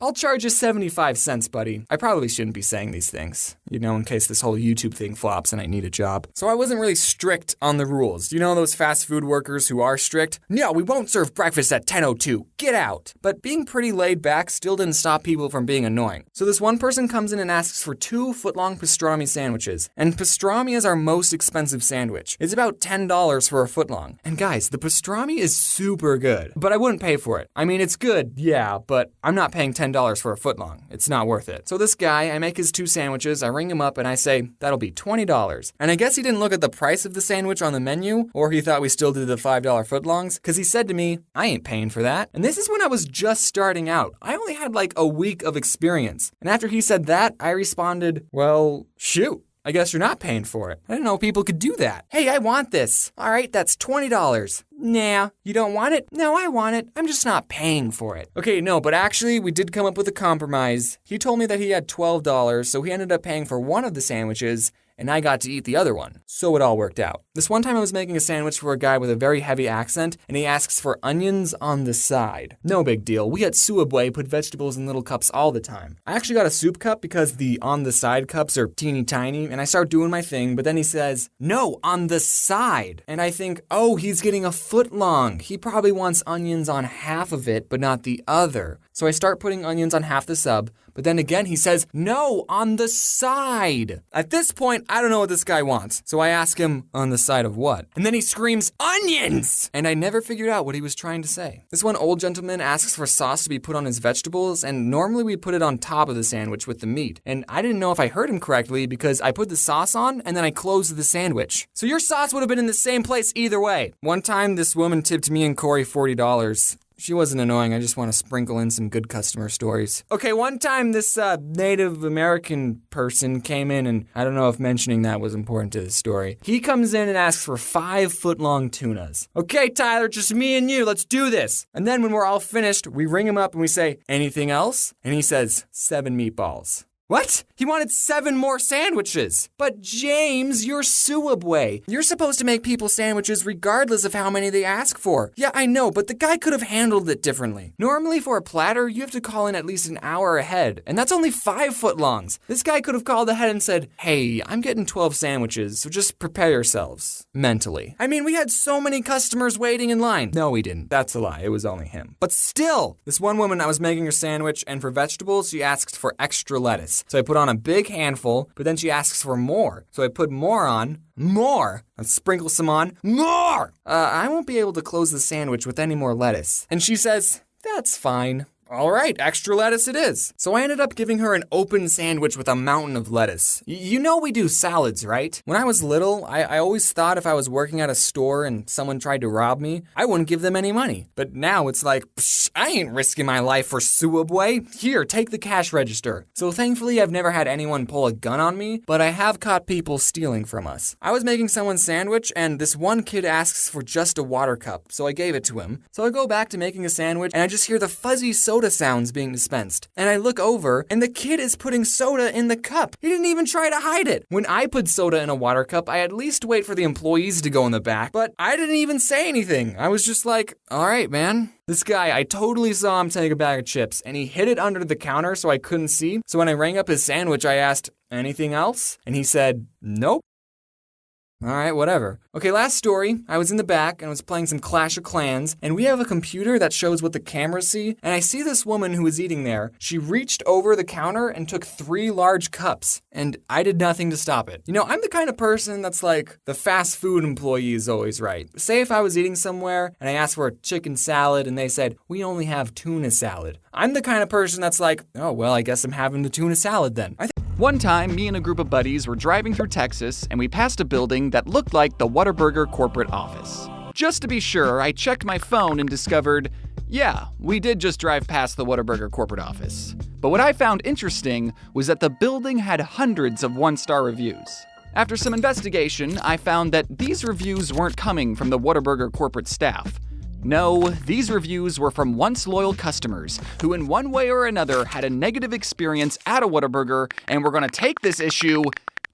I'll charge you 75 cents, buddy. I probably shouldn't be saying these things, in case this whole YouTube thing flops and I need a job. So I wasn't really strict on the rules. You know those fast food workers who are strict? "No, we won't serve breakfast at 10:02. Get out." But being pretty laid back still didn't stop people from being annoying. So this one person comes in and asks for 2 footlong pastrami sandwiches. And pastrami is our most expensive sandwich. It's about $10 for a footlong. And guys, the pastrami is super good, but I wouldn't pay for it. I mean, it's good, yeah, but I'm not paying $10 $10 for a footlong. It's not worth it. So this guy, I make his 2 sandwiches, I ring him up and I say, that'll be $20. And I guess he didn't look at the price of the sandwich on the menu, or he thought we still did the $5 footlongs, because he said to me, I ain't paying for that. And this is when I was just starting out. I only had like a week of experience. And after he said that, I responded, well, shoot. I guess you're not paying for it. I didn't know people could do that. Hey, I want this. All right, that's $20. Nah, you don't want it? No, I want it. I'm just not paying for it. Okay, no, but actually, we did come up with a compromise. He told me that he had $12, so he ended up paying for one of the sandwiches, and I got to eat the other one. So it all worked out. This one time I was making a sandwich for a guy with a very heavy accent, and he asks for onions on the side. No big deal. We at Suabwe put vegetables in little cups all the time. I actually got a soup cup because the on the side cups are teeny tiny, and I start doing my thing, but then he says, no, on the side. And I think, oh, he's getting a foot long. He probably wants onions on half of it, but not the other. So I start putting onions on half the sub, but then again he says, no, on the side. At this point, I don't know what this guy wants. So I ask him, on the side of what? And then he screams, onions! And I never figured out what he was trying to say. This one old gentleman asks for sauce to be put on his vegetables, and normally we put it on top of the sandwich with the meat. And I didn't know if I heard him correctly because I put the sauce on and then I closed the sandwich. So your sauce would have been in the same place either way. One time, this woman tipped me and Corey $40. She wasn't annoying, I just want to sprinkle in some good customer stories. Okay, one time this Native American person came in, and I don't know if mentioning that was important to the story. He comes in and asks for 5-foot-long tunas. Okay, Tyler, just me and you, let's do this. And then when we're all finished, we ring him up and we say, anything else? And he says, 7 meatballs. What? He wanted 7 more sandwiches. But James, you're Suabwe. You're supposed to make people sandwiches regardless of how many they ask for. Yeah, I know, but the guy could have handled it differently. Normally for a platter, you have to call in at least an hour ahead, and that's only 5 footlongs. This guy could have called ahead and said, hey, I'm getting 12 sandwiches, so just prepare yourselves. Mentally. I mean, we had so many customers waiting in line. No, we didn't. That's a lie. It was only him. But still, this one woman, I was making her sandwich, and for vegetables, she asked for extra lettuce. So I put on a big handful, but then she asks for more. So I put more on, more. I sprinkle some on, more. I won't be able to close the sandwich with any more lettuce. And she says, that's fine. All right, extra lettuce it is. So I ended up giving her an open sandwich with a mountain of lettuce. You know we do salads, right? When I was little, I always thought if I was working at a store and someone tried to rob me, I wouldn't give them any money. But now it's like, psh, I ain't risking my life for Suabwe. Here, take the cash register. So thankfully, I've never had anyone pull a gun on me, but I have caught people stealing from us. I was making someone's sandwich, and this one kid asks for just a water cup, so I gave it to him. So I go back to making a sandwich, and I just hear the fuzzy soda sounds being dispensed. And I look over, and the kid is putting soda in the cup. He didn't even try to hide it. When I put soda in a water cup, I at least wait for the employees to go in the back, but I didn't even say anything. I was just like, all right, man. This guy, I totally saw him take a bag of chips, and he hid it under the counter so I couldn't see. So when I rang up his sandwich, I asked, anything else? And he said, nope. All right, whatever. Okay, last story. I was in the back and was playing some Clash of Clans, and we have a computer that shows what the cameras see, and I see this woman who was eating there. She reached over the counter and took 3 large cups, and I did nothing to stop it. You know, I'm the kind of person that's like, the fast food employee is always right. Say if I was eating somewhere and I asked for a chicken salad and they said, we only have tuna salad. I'm the kind of person that's like, oh, well, I guess I'm having the tuna salad then. One time, me and a group of buddies were driving through Texas, and we passed a building that looked like the Whataburger corporate office. Just to be sure, I checked my phone and discovered, yeah, we did just drive past the Whataburger corporate office. But what I found interesting was that the building had hundreds of 1-star reviews. After some investigation, I found that these reviews weren't coming from the Whataburger corporate staff. No, these reviews were from once loyal customers who in one way or another had a negative experience at a Whataburger and were gonna take this issue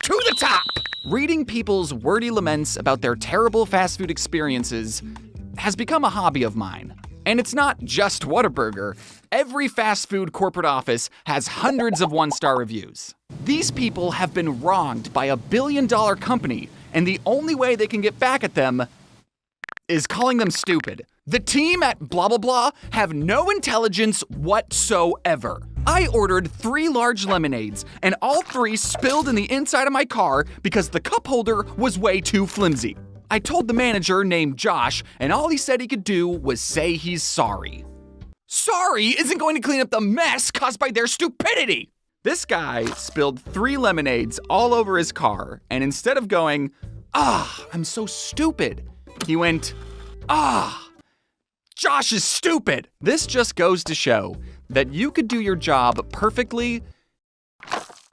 to the top! Reading people's wordy laments about their terrible fast food experiences has become a hobby of mine. And it's not just Whataburger. Every fast food corporate office has hundreds of 1-star reviews. These people have been wronged by a billion-dollar company, and the only way they can get back at them is calling them stupid. The team at blah blah blah have no intelligence whatsoever. I ordered 3 large lemonades, and all 3 spilled in the inside of my car because the cup holder was way too flimsy. I told the manager named Josh, and all he said he could do was say he's sorry. sorry isn't going to clean up the mess caused by their stupidity. This guy spilled 3 lemonades all over his car, and instead of going, I'm so stupid, he went, Josh is stupid. This just goes to show that you could do your job perfectly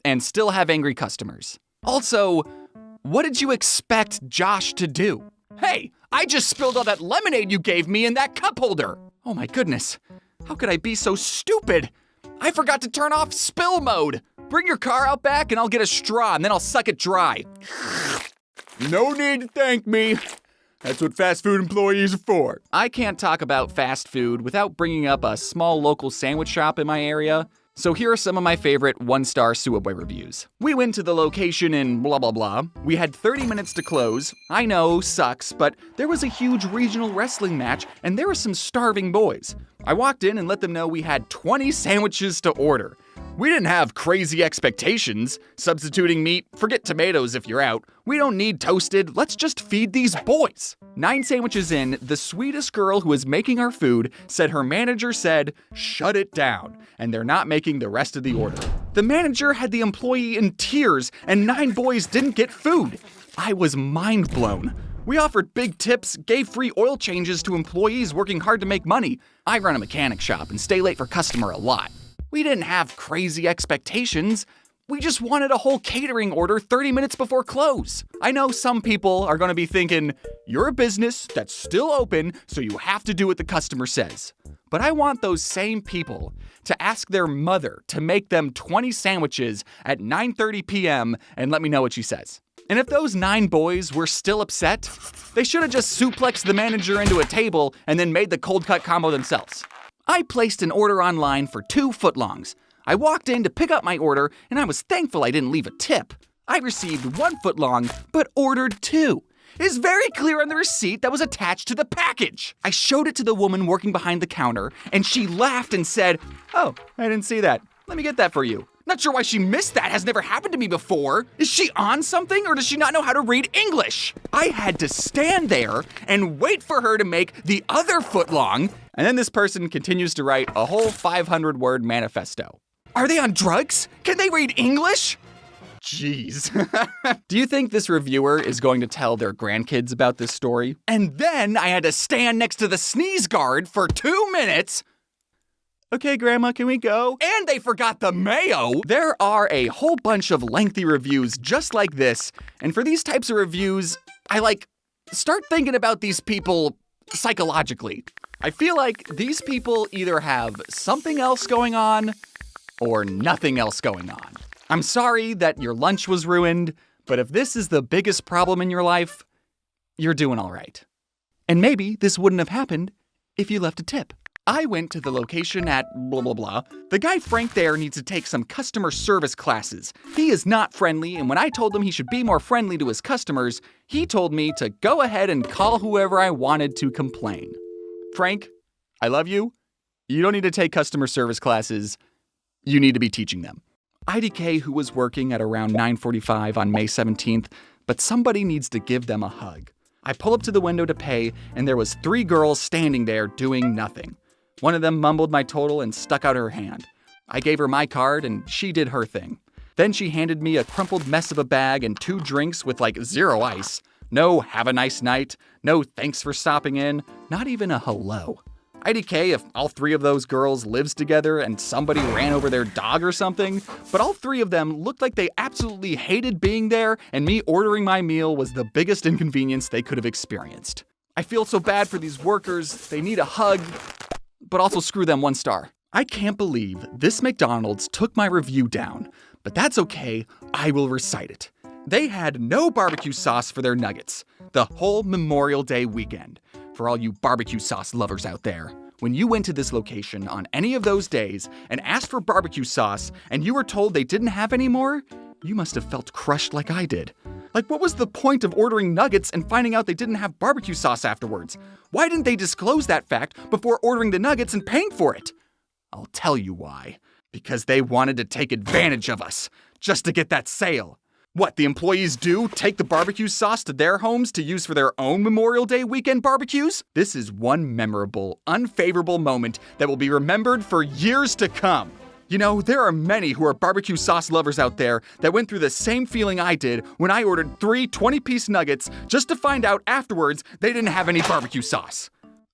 and still have angry customers. Also, what did you expect Josh to do? Hey, I just spilled all that lemonade you gave me in that cup holder. Oh my goodness, how could I be so stupid? I forgot to turn off spill mode. Bring your car out back and I'll get a straw and then I'll suck it dry. No need to thank me. That's what fast food employees are for. I can't talk about fast food without bringing up a small local sandwich shop in my area. So here are some of my favorite 1-star Suwabwe reviews. We went to the location in blah blah blah. We had 30 minutes to close. I know, sucks, but there was a huge regional wrestling match and there were some starving boys. I walked in and let them know we had 20 sandwiches to order. We didn't have crazy expectations. Substituting meat, forget tomatoes if you're out. We don't need toasted, let's just feed these boys. 9 sandwiches in, the sweetest girl who was making our food said her manager said, shut it down, and they're not making the rest of the order. The manager had the employee in tears, and 9 boys didn't get food. I was mind blown. We offered big tips, gave free oil changes to employees working hard to make money. I run a mechanic shop and stay late for customer a lot. We didn't have crazy expectations. We just wanted a whole catering order 30 minutes before close. I know some people are gonna be thinking, you're a business that's still open, so you have to do what the customer says. But I want those same people to ask their mother to make them 20 sandwiches at 9:30 p.m. and let me know what she says. And if those 9 boys were still upset, they should have just suplexed the manager into a table and then made the cold cut combo themselves. I placed an order online for 2 footlongs. I walked in to pick up my order, and I was thankful I didn't leave a tip. I received 1 footlong, but ordered 2. It is very clear on the receipt that was attached to the package. I showed it to the woman working behind the counter, and she laughed and said, oh, I didn't see that. Let me get that for you. Not sure why she missed that, has never happened to me before. Is she on something or does she not know how to read English? I had to stand there and wait for her to make the other footlong, and then this person continues to write a whole 500-word manifesto. Are they on drugs? Can they read English? Jeez. Do you think this reviewer is going to tell their grandkids about this story? And then I had to stand next to the sneeze guard for 2 minutes. Okay, Grandma, can we go? And they forgot the mayo! There are a whole bunch of lengthy reviews just like this, and for these types of reviews, I start thinking about these people psychologically. I feel like these people either have something else going on or nothing else going on. I'm sorry that your lunch was ruined, but if this is the biggest problem in your life, you're doing all right. And maybe this wouldn't have happened if you left a tip. I went to the location at blah blah blah. The guy Frank there needs to take some customer service classes. He is not friendly, and when I told him he should be more friendly to his customers, he told me to go ahead and call whoever I wanted to complain. Frank, I love you. You don't need to take customer service classes. You need to be teaching them. IDK, who was working at around 9:45 on May 17th, but somebody needs to give them a hug. I pull up to the window to pay, and there was 3 girls standing there doing nothing. One of them mumbled my total and stuck out her hand. I gave her my card and she did her thing. Then she handed me a crumpled mess of a bag and 2 drinks with 0 ice. No have a nice night, no thanks for stopping in, not even a hello. IDK if all 3 of those girls lives together and somebody ran over their dog or something, but all 3 of them looked like they absolutely hated being there and me ordering my meal was the biggest inconvenience they could have experienced. I feel so bad for these workers, they need a hug, but also screw them 1 star. I can't believe this McDonald's took my review down, but that's okay, I will recite it. They had no barbecue sauce for their nuggets the whole Memorial Day weekend. For all you barbecue sauce lovers out there, when you went to this location on any of those days and asked for barbecue sauce and you were told they didn't have any more, you must have felt crushed like I did. What was the point of ordering nuggets and finding out they didn't have barbecue sauce afterwards? Why didn't they disclose that fact before ordering the nuggets and paying for it? I'll tell you why. Because they wanted to take advantage of us, just to get that sale. What the employees do? Take the barbecue sauce to their homes to use for their own Memorial Day weekend barbecues? This is one memorable, unfavorable moment that will be remembered for years to come. You know, there are many who are barbecue sauce lovers out there that went through the same feeling I did when I ordered 3 20-piece nuggets just to find out afterwards they didn't have any barbecue sauce.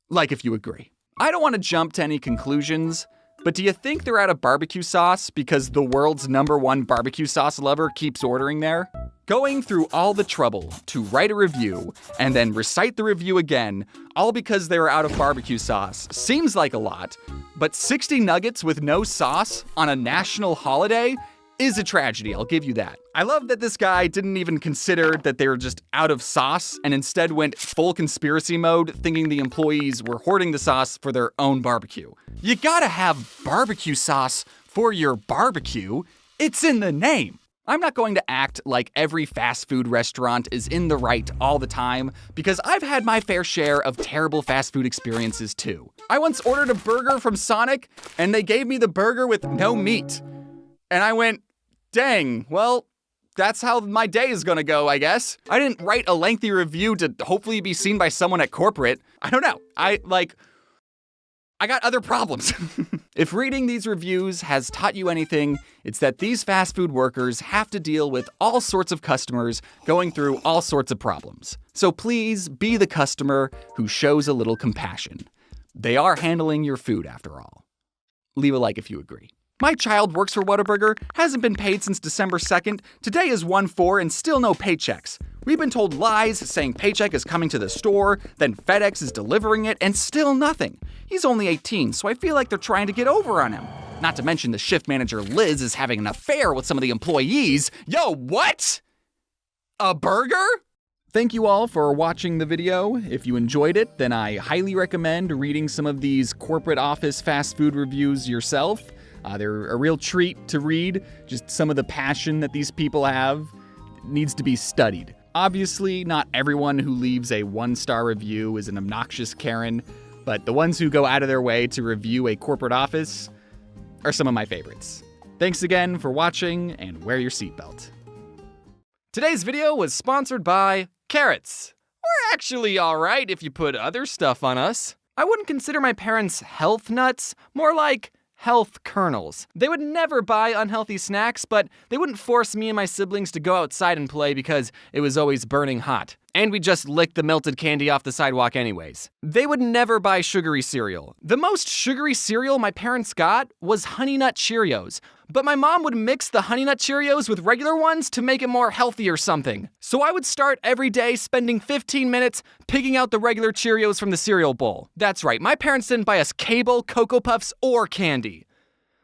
Like if you agree. I don't want to jump to any conclusions, but do you think they're out of barbecue sauce because the world's #1 barbecue sauce lover keeps ordering there? Going through all the trouble to write a review and then recite the review again, all because they were out of barbecue sauce, seems like a lot, but 60 nuggets with no sauce on a national holiday is a tragedy, I'll give you that. I love that this guy didn't even consider that they were just out of sauce and instead went full conspiracy mode, thinking the employees were hoarding the sauce for their own barbecue. You gotta have barbecue sauce for your barbecue. It's in the name. I'm not going to act like every fast food restaurant is in the right all the time, because I've had my fair share of terrible fast food experiences too. I once ordered a burger from Sonic, and they gave me the burger with no meat. And I went, dang, well, that's how my day is gonna go, I guess. I didn't write a lengthy review to hopefully be seen by someone at corporate. I don't know. I got other problems. If reading these reviews has taught you anything, it's that these fast food workers have to deal with all sorts of customers going through all sorts of problems. So please be the customer who shows a little compassion. They are handling your food after all. Leave a like if you agree. My child works for Whataburger, hasn't been paid since December 2nd. Today is 1/4 and still no paychecks. We've been told lies saying paycheck is coming to the store, then FedEx is delivering it, and still nothing. He's only 18, so I feel like they're trying to get over on him. Not to mention the shift manager Liz is having an affair with some of the employees. Yo, what? A burger? Thank you all for watching the video. If you enjoyed it, then I highly recommend reading some of these corporate office fast food reviews yourself. They're a real treat to read. Just some of the passion that these people have needs to be studied. Obviously, not everyone who leaves a 1-star review is an obnoxious Karen, but the ones who go out of their way to review a corporate office are some of my favorites. Thanks again for watching, and wear your seatbelt. Today's video was sponsored by carrots. We're actually alright if you put other stuff on us. I wouldn't consider my parents health nuts, more like health kernels. They would never buy unhealthy snacks, but they wouldn't force me and my siblings to go outside and play because it was always burning hot. And we just licked the melted candy off the sidewalk anyways. They would never buy sugary cereal. The most sugary cereal my parents got was Honey Nut Cheerios. But my mom would mix the Honey Nut Cheerios with regular ones to make it more healthy or something. So I would start every day spending 15 minutes picking out the regular Cheerios from the cereal bowl. That's right, my parents didn't buy us Cable, Cocoa Puffs, or candy.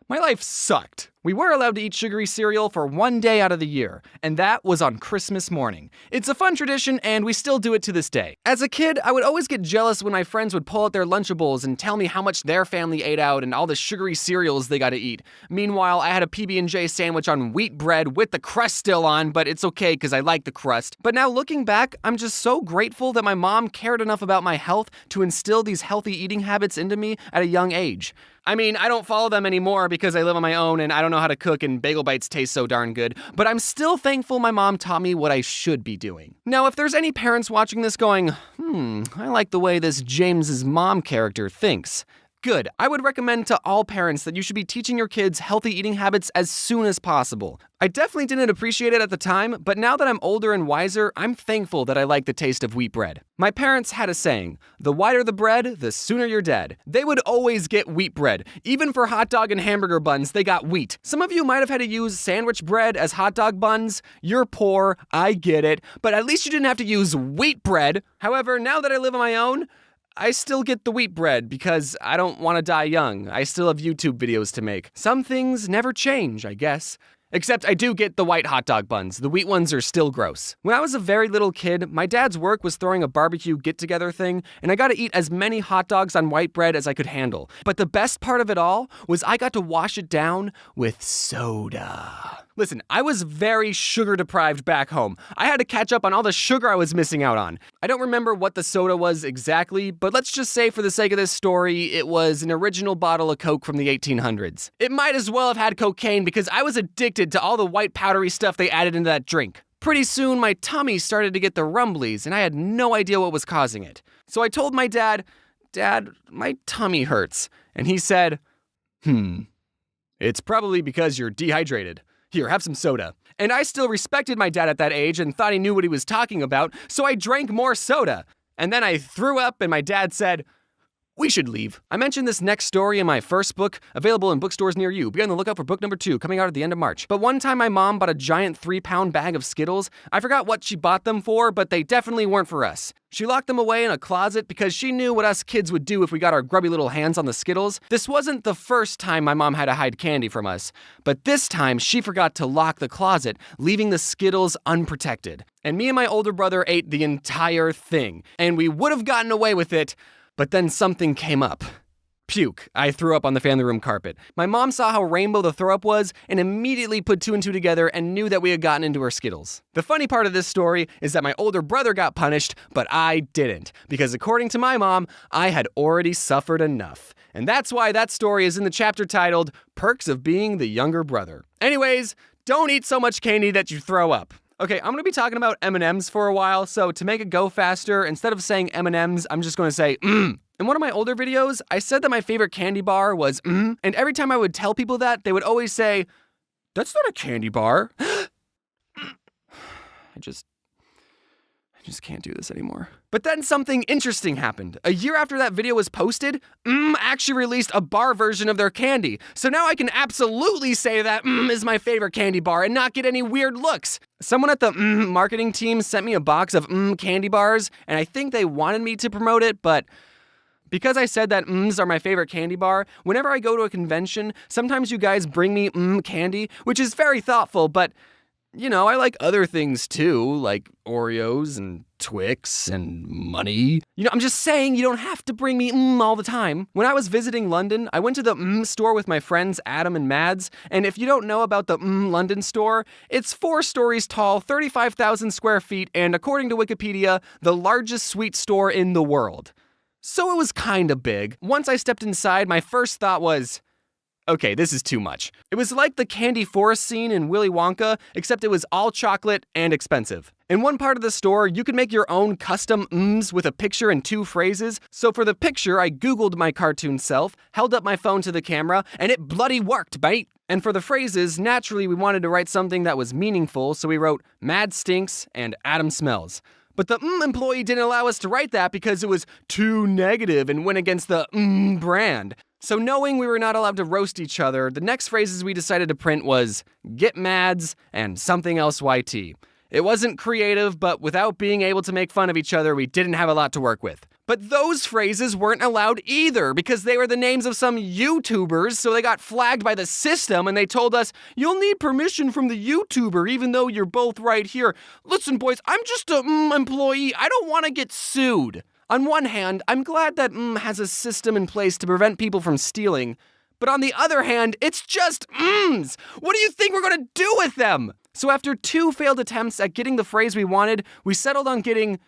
My life sucked. We were allowed to eat sugary cereal for 1 day out of the year, and that was on Christmas morning. It's a fun tradition, and we still do it to this day. As a kid, I would always get jealous when my friends would pull out their Lunchables and tell me how much their family ate out and all the sugary cereals they got to eat. Meanwhile, I had a PB&J sandwich on wheat bread with the crust still on, but it's okay because I like the crust. But now looking back, I'm just so grateful that my mom cared enough about my health to instill these healthy eating habits into me at a young age. I mean, I don't follow them anymore because I live on my own and I don't know how to cook and bagel bites taste so darn good, but I'm still thankful my mom taught me what I should be doing. Now, if there's any parents watching this going, I like the way this James's mom character thinks. Good. I would recommend to all parents that you should be teaching your kids healthy eating habits as soon as possible. I definitely didn't appreciate it at the time, but now that I'm older and wiser, I'm thankful that I like the taste of wheat bread. My parents had a saying, the whiter the bread, the sooner you're dead. They would always get wheat bread. Even for hot dog and hamburger buns, they got wheat. Some of you might have had to use sandwich bread as hot dog buns. You're poor, I get it, but at least you didn't have to use wheat bread. However, now that I live on my own, I still get the wheat bread because I don't want to die young. I still have YouTube videos to make. Some things never change, I guess. Except I do get the white hot dog buns. The wheat ones are still gross. When I was a very little kid, my dad's work was throwing a barbecue get-together thing, and I got to eat as many hot dogs on white bread as I could handle. But the best part of it all was I got to wash it down with soda. Listen, I was very sugar deprived back home. I had to catch up on all the sugar I was missing out on. I don't remember what the soda was exactly, but let's just say for the sake of this story, it was an original bottle of Coke from the 1800s. It might as well have had cocaine because I was addicted to all the white powdery stuff they added into that drink. Pretty soon, my tummy started to get the rumblies, and I had no idea what was causing it. So I told my dad, "Dad, my tummy hurts." And he said, "It's probably because you're dehydrated. Here, have some soda." And I still respected my dad at that age and thought he knew what he was talking about, so I drank more soda. And then I threw up and my dad said, "We should leave." I mentioned this next story in my first book, available in bookstores near you. Be on the lookout for book number 2, coming out at the end of March. But one time my mom bought a giant 3-pound bag of Skittles. I forgot what she bought them for, but they definitely weren't for us. She locked them away in a closet because she knew what us kids would do if we got our grubby little hands on the Skittles. This wasn't the first time my mom had to hide candy from us, but this time she forgot to lock the closet, leaving the Skittles unprotected. And me and my older brother ate the entire thing, and we would have gotten away with it, but then something came up. Puke. I threw up on the family room carpet. My mom saw how rainbow the throw up was and immediately put 2 and 2 together and knew that we had gotten into her Skittles. The funny part of this story is that my older brother got punished, but I didn't, because according to my mom, I had already suffered enough. And that's why that story is in the chapter titled Perks of Being the Younger Brother. Anyways, don't eat so much candy that you throw up. Okay, I'm going to be talking about M&Ms for a while, so to make it go faster, instead of saying M&Ms, I'm just going to say In one of my older videos, I said that my favorite candy bar was and every time I would tell people that, they would always say, "That's not a candy bar." I just can't do this anymore. But then something interesting happened. A year after that video was posted, actually released a bar version of their candy. So now I can absolutely say that is my favorite candy bar and not get any weird looks. Someone at the marketing team sent me a box of candy bars, and I think they wanted me to promote it, but because I said that are my favorite candy bar, whenever I go to a convention, sometimes you guys bring me candy, which is very thoughtful, but you know, I like other things too, like Oreos and Twix and money. You know, I'm just saying you don't have to bring me all the time. When I was visiting London, I went to the store with my friends Adam and Mads, and if you don't know about the London store, it's 4 stories tall, 35,000 square feet, and according to Wikipedia, the largest sweet store in the world. So it was kinda big. Once I stepped inside, my first thought was, okay, this is too much. It was like the candy forest scene in Willy Wonka, except it was all chocolate and expensive. In one part of the store, you could make your own custom with a picture and 2 phrases. So for the picture, I Googled my cartoon self, held up my phone to the camera, and it bloody worked, mate. And for the phrases, naturally we wanted to write something that was meaningful, so we wrote Mad Stinks and Adam Smells. But the employee didn't allow us to write that because it was too negative and went against the brand. So knowing we were not allowed to roast each other, the next phrases we decided to print was Get Mads and something else YT. It wasn't creative, but without being able to make fun of each other, we didn't have a lot to work with. But those phrases weren't allowed either because they were the names of some YouTubers, so they got flagged by the system and they told us, "You'll need permission from the YouTuber even though you're both right here." Listen, boys, I'm just a employee. I don't want to get sued. On one hand, I'm glad that has a system in place to prevent people from stealing. But on the other hand, it's just What do you think we're going to do with them? So after 2 failed attempts at getting the phrase we wanted, we settled on getting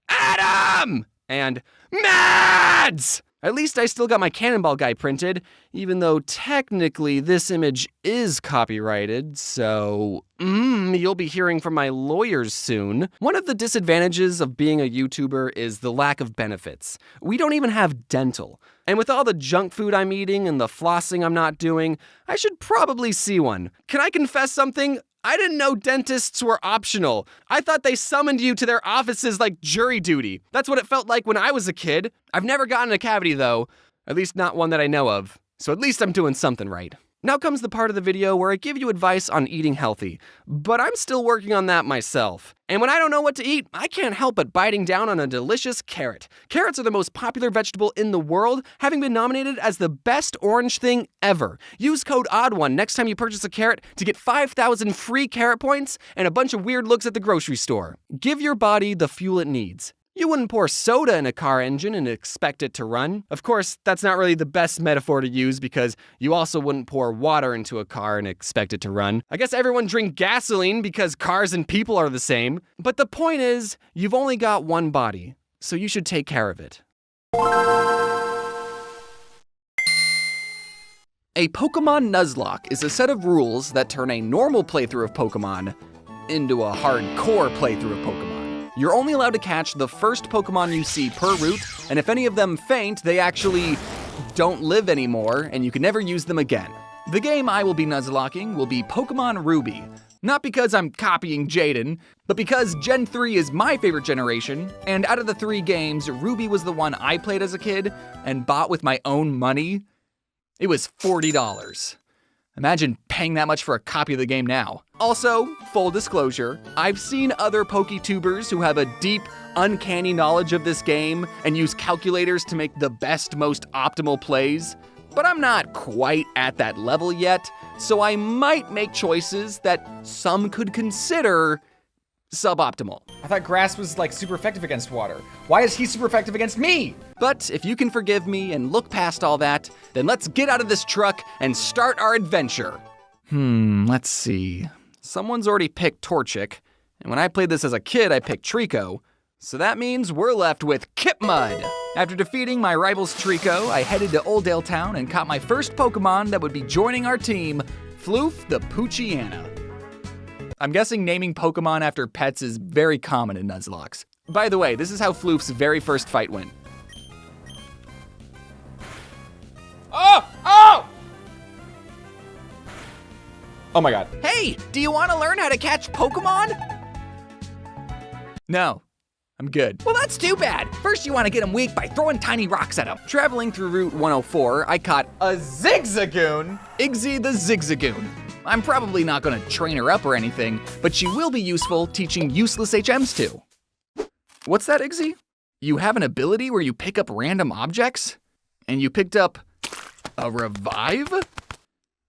Adam and Mads. At least I still got my cannonball guy printed, even though technically this image is copyrighted, so you'll be hearing from my lawyers soon. One of the disadvantages of being a YouTuber is the lack of benefits. We don't even have dental. And with all the junk food I'm eating and the flossing I'm not doing, I should probably see one. Can I confess something? I didn't know dentists were optional. I thought they summoned you to their offices like jury duty. That's what it felt like when I was a kid. I've never gotten a cavity though, at least not one that I know of. So at least I'm doing something right. Now comes the part of the video where I give you advice on eating healthy, but I'm still working on that myself. And when I don't know what to eat, I can't help but biting down on a delicious carrot. Carrots are the most popular vegetable in the world, having been nominated as the best orange thing ever. Use code ODD1 next time you purchase a carrot to get 5,000 free carrot points and a bunch of weird looks at the grocery store. Give your body the fuel it needs. You wouldn't pour soda in a car engine and expect it to run. Of course, that's not really the best metaphor to use because you also wouldn't pour water into a car and expect it to run. I guess everyone drink gasoline because cars and people are the same. But the point is, you've only got one body, so you should take care of it. A Pokemon Nuzlocke is a set of rules that turn a normal playthrough of Pokemon into a hardcore playthrough of Pokemon. You're only allowed to catch the first Pokemon you see per route, and if any of them faint, they actually don't live anymore, and you can never use them again. The game I will be Nuzlocking will be Pokemon Ruby. Not because I'm copying Jaden, but because Gen 3 is my favorite generation, and out of the 3 games, Ruby was the one I played as a kid and bought with my own money. It was $40. Imagine paying that much for a copy of the game now. Also, full disclosure, I've seen other PokeTubers who have a deep, uncanny knowledge of this game and use calculators to make the best, most optimal plays, but I'm not quite at that level yet, so I might make choices that some could consider suboptimal. I thought grass was like super effective against water. Why is he super effective against me? But if you can forgive me and look past all that, then let's get out of this truck and start our adventure. Let's see. Someone's already picked Torchic, and when I played this as a kid, I picked Trico. So that means we're left with Kipmud. After defeating my rival's Trico, I headed to Oldale Town and caught my first Pokemon that would be joining our team, Floof the Poochyena. I'm guessing naming Pokemon after pets is very common in Nuzlocks. By the way, this is how Floof's very first fight went. Oh! Oh! Oh my god. Hey, do you want to learn how to catch Pokemon? No, I'm good. Well, that's too bad. First, you want to get them weak by throwing tiny rocks at them. Traveling through Route 104, I caught A Zigzagoon? Igzy the Zigzagoon. I'm probably not gonna train her up or anything, but she will be useful teaching useless HMs too. What's that, Igzy? You have an ability where you pick up random objects? And you picked up a revive?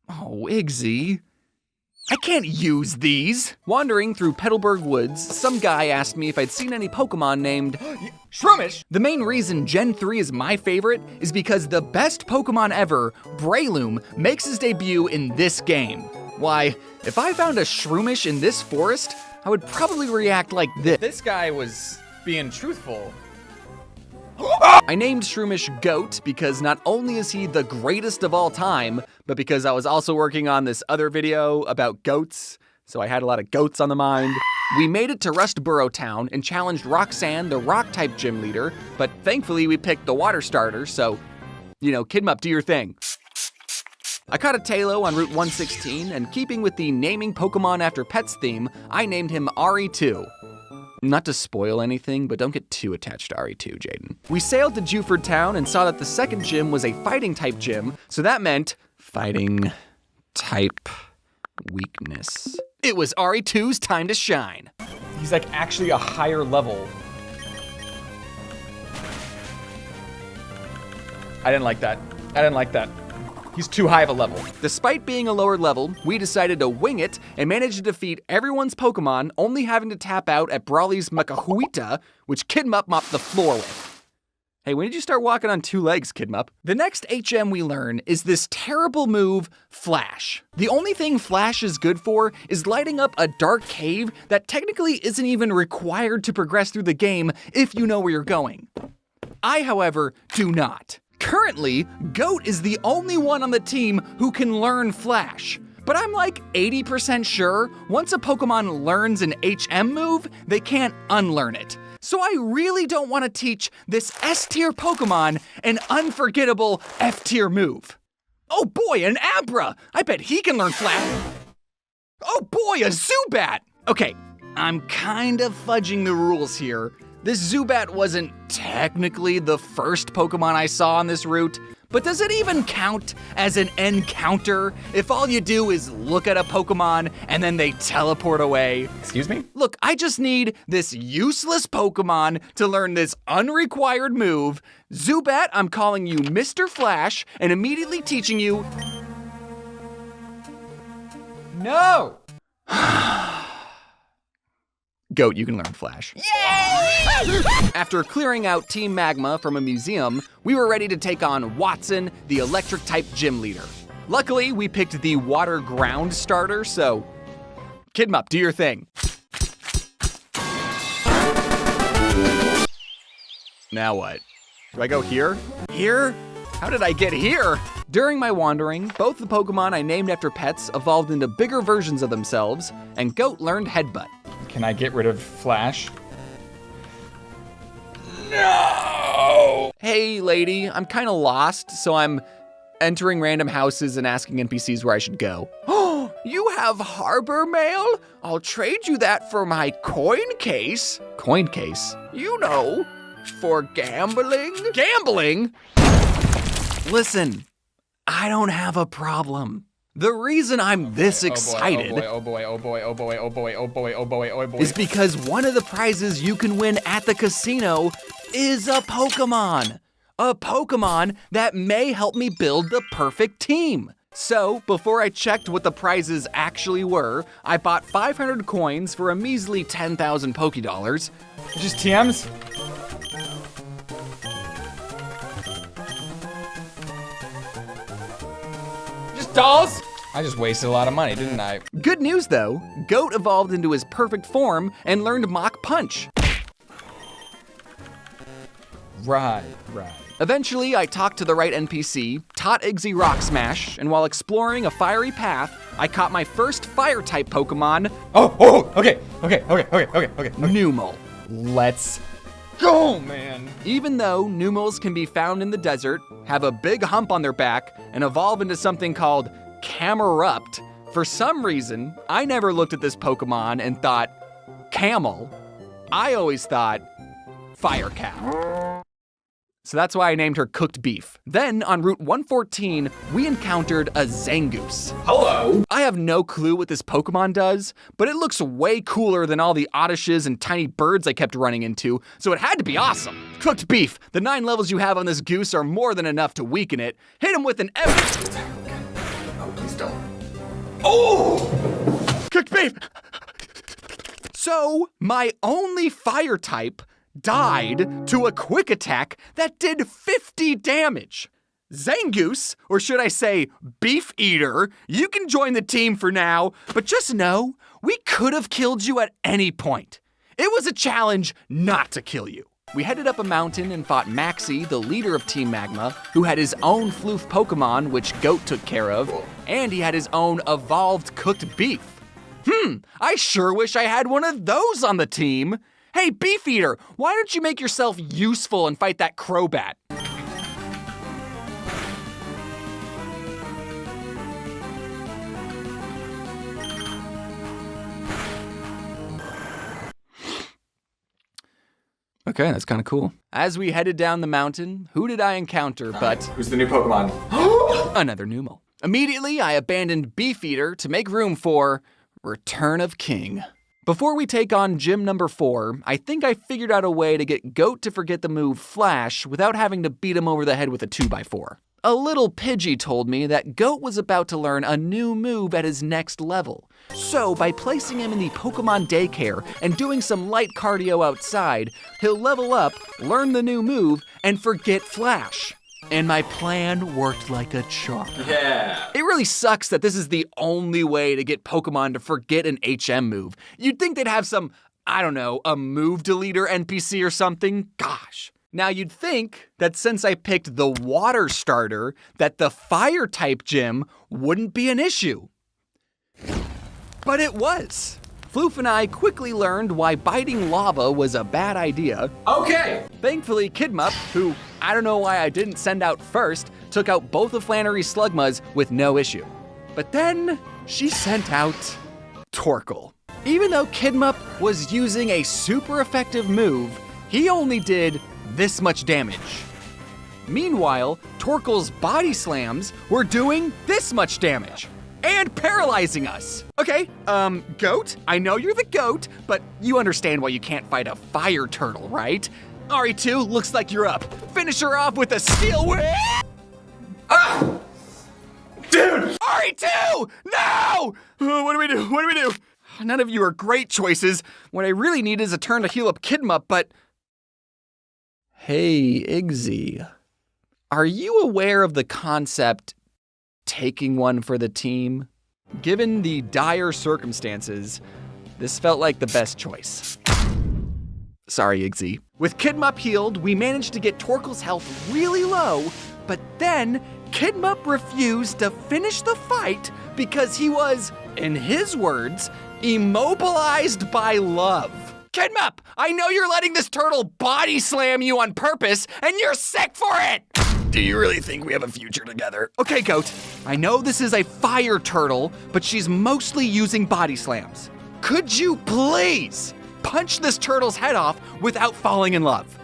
Oh, Igzy. I can't use these. Wandering through Petalburg Woods, some guy asked me if I'd seen any Pokemon named Shroomish? The main reason Gen 3 is my favorite is because the best Pokemon ever, Breloom, makes his debut in this game. Why, if I found a Shroomish in this forest, I would probably react like this. This guy was being truthful. I named Shroomish Goat because not only is he the greatest of all time, but because I was also working on this other video about goats, so I had a lot of goats on the mind. We made it to Rustboro Town and challenged Roxanne, the rock-type gym leader, but thankfully we picked the water starter, so, Kidmup, do your thing. I caught a Tailo on Route 116, and keeping with the naming Pokemon after pets theme, I named him RE2. Not to spoil anything, but don't get too attached to RE2, Jaden. We sailed to Juford Town and saw that the second gym was a fighting-type gym, so that meant fighting-type weakness. It was RE2's time to shine. He's like actually a higher level. I didn't like that. He's too high of a level. Despite being a lower level, we decided to wing it and managed to defeat everyone's Pokemon, only having to tap out at Brawly's Macahuita, which Kidmup mopped the floor with. Hey, when did you start walking on 2 legs, Kidmup? The next HM we learn is this terrible move, Flash. The only thing Flash is good for is lighting up a dark cave that technically isn't even required to progress through the game if you know where you're going. I, however, do not. Currently, Goat is the only one on the team who can learn Flash. But I'm like 80% sure once a Pokemon learns an HM move, they can't unlearn it. So I really don't want to teach this S-tier Pokemon an unforgettable F-tier move. Oh boy, an Abra! I bet he can learn Flash. Oh boy, a Zubat! Okay, I'm kind of fudging the rules here. This Zubat wasn't technically the first Pokemon I saw on this route, but does it even count as an encounter if all you do is look at a Pokemon and then they teleport away? Excuse me? Look, I just need this useless Pokemon to learn this unrequired move. Zubat, I'm calling you Mr. Flash and immediately teaching you... No! Goat, you can learn Flash. After clearing out Team Magma from a museum, we were ready to take on Watson, the electric-type gym leader. Luckily, we picked the water ground starter, so Kidmup, do your thing. Now what? Do I go here? Here? How did I get here? During my wandering, both the Pokemon I named after pets evolved into bigger versions of themselves, and Goat learned Headbutt. Can I get rid of Flash? No! Hey, lady, I'm kinda lost, so I'm entering random houses and asking NPCs where I should go. Oh, you have harbor mail? I'll trade you that for my coin case. Coin case? You know, for gambling. Gambling? Listen, I don't have a problem. The reason I'm this excited is because one of the prizes you can win at the casino is a Pokemon. A Pokemon that may help me build the perfect team. So, before I checked what the prizes actually were, I bought 500 coins for a measly 10,000 Pokédollars. Just TMs? Just dolls? I just wasted a lot of money, didn't I? Good news though, Goat evolved into his perfect form and learned Mach Punch. Right. Eventually, I talked to the right NPC, taught Iggy Rock Smash, and while exploring a fiery path, I caught my first fire-type Pokemon, Okay. Numel. Let's go, man. Even though Numels can be found in the desert, have a big hump on their back, and evolve into something called Camerupt, for some reason, I never looked at this Pokemon and thought, camel. I always thought, fire cow. So that's why I named her Cooked Beef. Then, on Route 114, we encountered a Zangoose. Hello. I have no clue what this Pokemon does, but it looks way cooler than all the Oddishes and tiny birds I kept running into, so it had to be awesome. Cooked Beef, the 9 levels you have on this goose are more than enough to weaken it. Hit him with an Oh, please don't. Oh! Cooked Beef! So, my only fire type died to a quick attack that did 50 damage. Zangoose, or should I say Beef Eater, you can join the team for now, but just know, we could have killed you at any point. It was a challenge not to kill you. We headed up a mountain and fought Maxie, the leader of Team Magma, who had his own floof Pokemon, which Goat took care of, and he had his own evolved cooked beef. I sure wish I had one of those on the team. Hey, Beef Eater, why don't you make yourself useful and fight that Crobat? Okay, that's kind of cool. As we headed down the mountain, who did I encounter but... Who's the new Pokemon? Another Numel. Immediately, I abandoned Beef Eater to make room for Return of King. Before we take on gym number 4, I think I figured out a way to get Goat to forget the move Flash without having to beat him over the head with a 2x4. A little Pidgey told me that Goat was about to learn a new move at his next level. So by placing him in the Pokemon daycare and doing some light cardio outside, he'll level up, learn the new move, and forget Flash. And my plan worked like a charm. Yeah. It really sucks that this is the only way to get Pokemon to forget an HM move. You'd think they'd have some, I don't know, a move deleter NPC or something. Gosh. Now you'd think that since I picked the water starter, that the fire type gym wouldn't be an issue. But it was. Floof and I quickly learned why biting lava was a bad idea. Okay. Thankfully, Kidmup, who I don't know why I didn't send out first, took out both of Flannery's Slugmas with no issue. But then she sent out Torkoal. Even though Kidmup was using a super effective move, he only did this much damage. Meanwhile, Torkoal's body slams were doing this much damage and paralyzing us. Okay, Goat, I know you're the Goat, but you understand why you can't fight a fire turtle, right? RE2, looks like you're up. Finish her off with a steel whip. Dude! RE2, no! What do we do? None of you are great choices. What I really need is a turn to heal up Kidmup, but... Hey, Igzy. Are you aware of the concept taking one for the team? Given the dire circumstances, this felt like the best choice. Sorry, Igzy. With Kidmup healed, we managed to get Torkel's health really low, but then Kidmup refused to finish the fight because he was, in his words, immobilized by love. Kidmup, I know you're letting this turtle body slam you on purpose, and you're sick for it! Do you really think we have a future together? Okay, Goat, I know this is a fire turtle, but she's mostly using body slams. Could you please punch this turtle's head off without falling in love?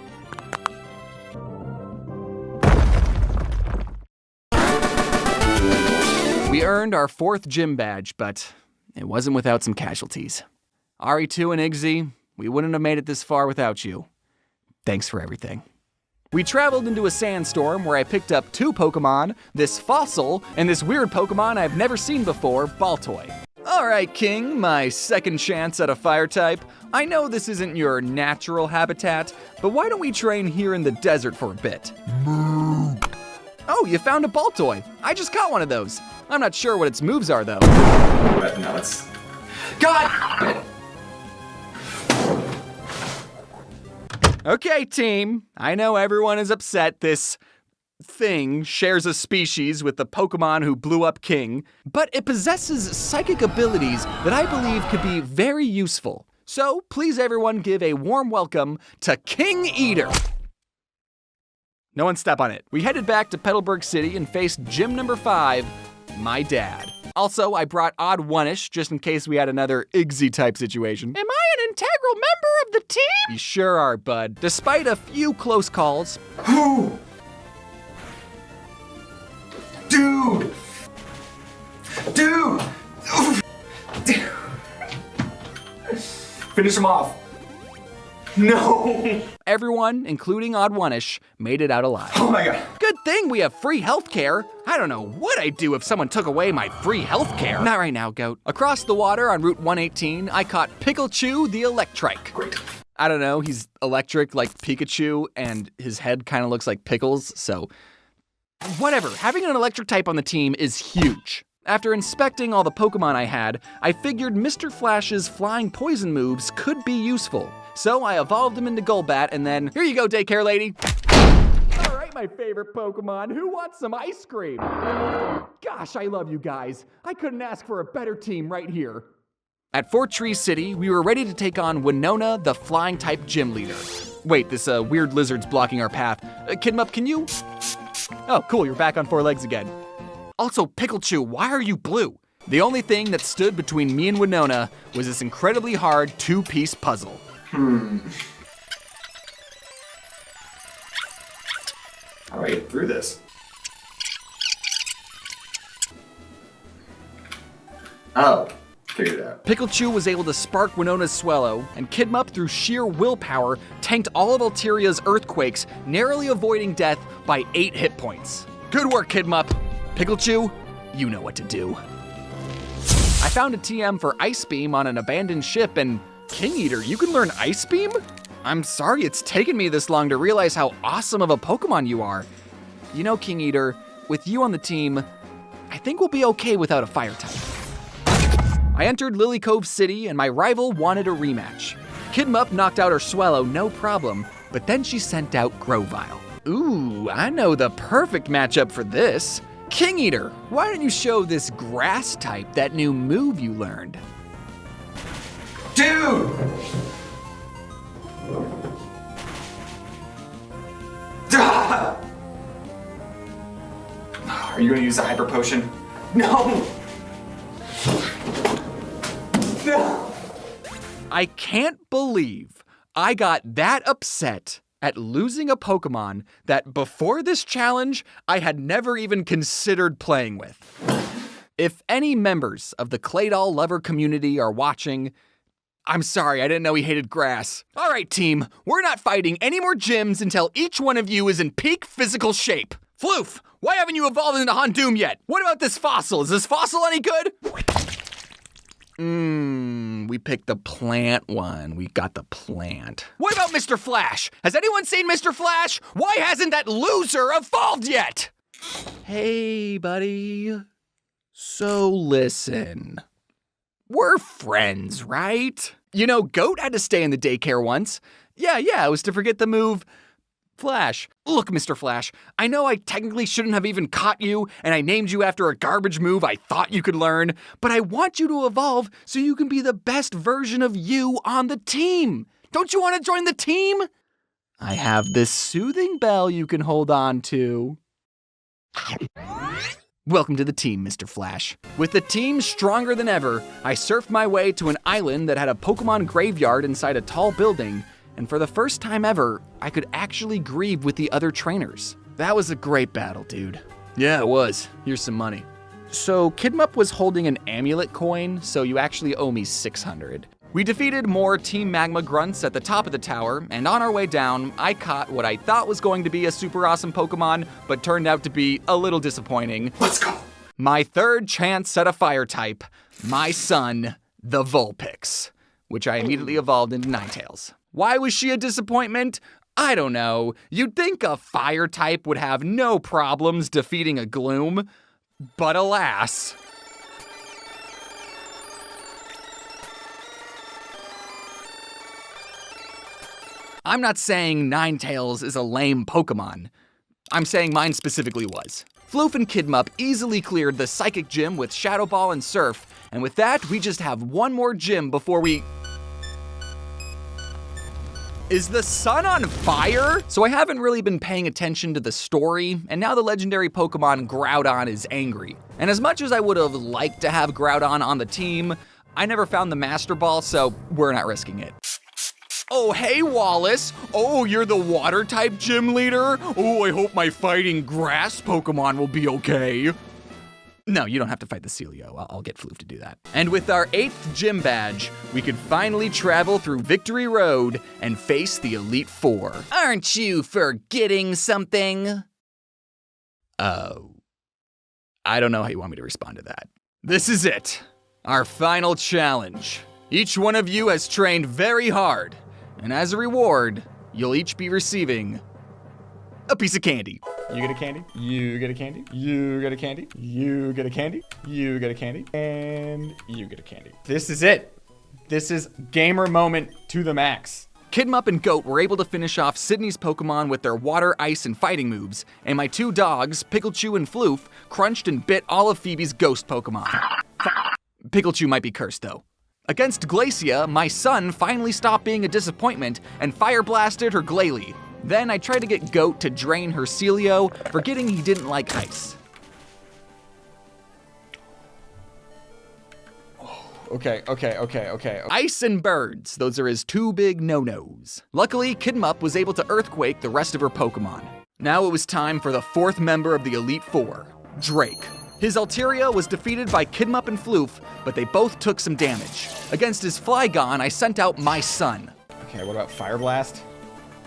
We earned our 4th gym badge, but it wasn't without some casualties. Ari2 and Igzy, we wouldn't have made it this far without you. Thanks for everything. We traveled into a sandstorm where I picked up 2 Pokemon, this fossil, and this weird Pokemon I've never seen before, Baltoy. Alright, King, my second chance at a fire type. I know this isn't your natural habitat, but why don't we train here in the desert for a bit? Oh, you found a Baltoy. I just caught one of those. I'm not sure what its moves are, though. But no, it's... God! Okay, team. I know everyone is upset this thing shares a species with the Pokemon who blew up King, but it possesses psychic abilities that I believe could be very useful. So please everyone give a warm welcome to King Eater. No one step on it. We headed back to Petalburg City and faced gym number 5, my dad. Also, I brought odds1out just in case we had another Igzy type situation. Am I an integral member of the team? You sure are, bud. Despite a few close calls. Who? Dude! Dude! Finish him off. No! Everyone, including odds1out, made it out alive. Oh my god. Good thing we have free healthcare. I don't know what I'd do if someone took away my free healthcare. Not right now, Goat. Across the water on Route 118, I caught Pikachu the Electrike. Great. I don't know, he's electric like Pikachu, and his head kind of looks like Pickles, so... Whatever, having an electric type on the team is huge. After inspecting all the Pokemon I had, I figured Mr. Flash's flying poison moves could be useful. So I evolved him into Golbat, and then, here you go, daycare lady. All right, my favorite Pokemon, who wants some ice cream? Gosh, I love you guys. I couldn't ask for a better team right here. At Fort Tree City, we were ready to take on Winona, the flying-type gym leader. Wait, this weird lizard's blocking our path. Kidmup, can you? Oh, cool, you're back on 4 legs again. Also, Pikachu, why are you blue? The only thing that stood between me and Winona was this incredibly hard 2-piece puzzle. How do I get through this? Oh, figured it out. Pikachu was able to spark Winona's Swellow, and Kidmup, through sheer willpower, tanked all of Alteria's earthquakes, narrowly avoiding death by 8 hit points. Good work, Kidmup. Pikachu, you know what to do. I found a TM for Ice Beam on an abandoned ship, and King Eater, you can learn Ice Beam? I'm sorry it's taken me this long to realize how awesome of a Pokemon you are. You know, King Eater, with you on the team, I think we'll be okay without a fire type. I entered Lily Cove City, and my rival wanted a rematch. Kidmup knocked out her Swellow, no problem, but then she sent out Grovyle. Ooh, I know the perfect matchup for this. King Eater, why don't you show this grass type that new move you learned? Dude! Ah! Are you gonna use the hyper potion? No! No! I can't believe I got that upset at losing a Pokemon that before this challenge, I had never even considered playing with. If any members of the Claydol lover community are watching, I'm sorry, I didn't know he hated grass. All right, team, we're not fighting any more gyms until each one of you is in peak physical shape. Floof, why haven't you evolved into Hondoom yet? What about this fossil? Is this fossil any good? We we picked the plant one. We got the plant. What about Mr. Flash? Has anyone seen Mr. Flash? Why hasn't that loser evolved yet? Hey, buddy. So listen. We're friends, right? You know, Goat had to stay in the daycare once. Yeah, it was to forget the move Flash. Look, Mr. Flash, I know I technically shouldn't have even caught you, and I named you after a garbage move I thought you could learn, but I want you to evolve so you can be the best version of you on the team. Don't you want to join the team? I have this soothing bell you can hold on to. Welcome to the team, Mr. Flash. With the team stronger than ever, I surfed my way to an island that had a Pokemon graveyard inside a tall building, and for the first time ever, I could actually grieve with the other trainers. That was a great battle, dude. Yeah, it was. Here's some money. So, Kidmup was holding an amulet coin, so you actually owe me 600. We defeated more Team Magma grunts at the top of the tower, and on our way down, I caught what I thought was going to be a super awesome Pokemon, but turned out to be a little disappointing. Let's go. My third chance at a fire type, my son, the Vulpix, which I immediately evolved into Ninetales. Why was she a disappointment? I don't know. You'd think a fire type would have no problems defeating a Gloom, but alas. I'm not saying Ninetales is a lame Pokemon. I'm saying mine specifically was. Floof and Kidmup easily cleared the Psychic Gym with Shadow Ball and Surf, and with that, we just have one more gym before we... Is the sun on fire? So I haven't really been paying attention to the story, and now the legendary Pokemon Groudon is angry. And as much as I would have liked to have Groudon on the team, I never found the Master Ball, so we're not risking it. Oh, hey, Wallace. Oh, you're the water type gym leader? Oh, I hope my fighting grass Pokemon will be okay. No, you don't have to fight the Celio. I'll get Floof to do that. And with our 8th gym badge, we could finally travel through Victory Road and face the Elite Four. Aren't you forgetting something? Oh. I don't know how you want me to respond to that. This is it. Our final challenge. Each one of you has trained very hard. And as a reward, you'll each be receiving a piece of candy. You get a candy, you get a candy, you get a candy, you get a candy, you get a candy, and you get a candy. This is it. This is gamer moment to the max. Kidmup and Goat were able to finish off Sydney's Pokemon with their water, ice, and fighting moves, and my 2 dogs, Pikachu and Floof, crunched and bit all of Phoebe's ghost Pokemon. Pikachu might be cursed, though. Against Glacia, my son finally stopped being a disappointment and fire blasted her Glalie. Then I tried to get Goat to drain her Celio, forgetting he didn't like ice. Okay. Ice and birds, those are his 2 big no-nos. Luckily, Kidmup was able to earthquake the rest of her Pokemon. Now it was time for the 4th member of the Elite Four, Drake. His Altaria was defeated by Kidmup and Floof, but they both took some damage. Against his Flygon, I sent out my son. Okay, what about Fire Blast?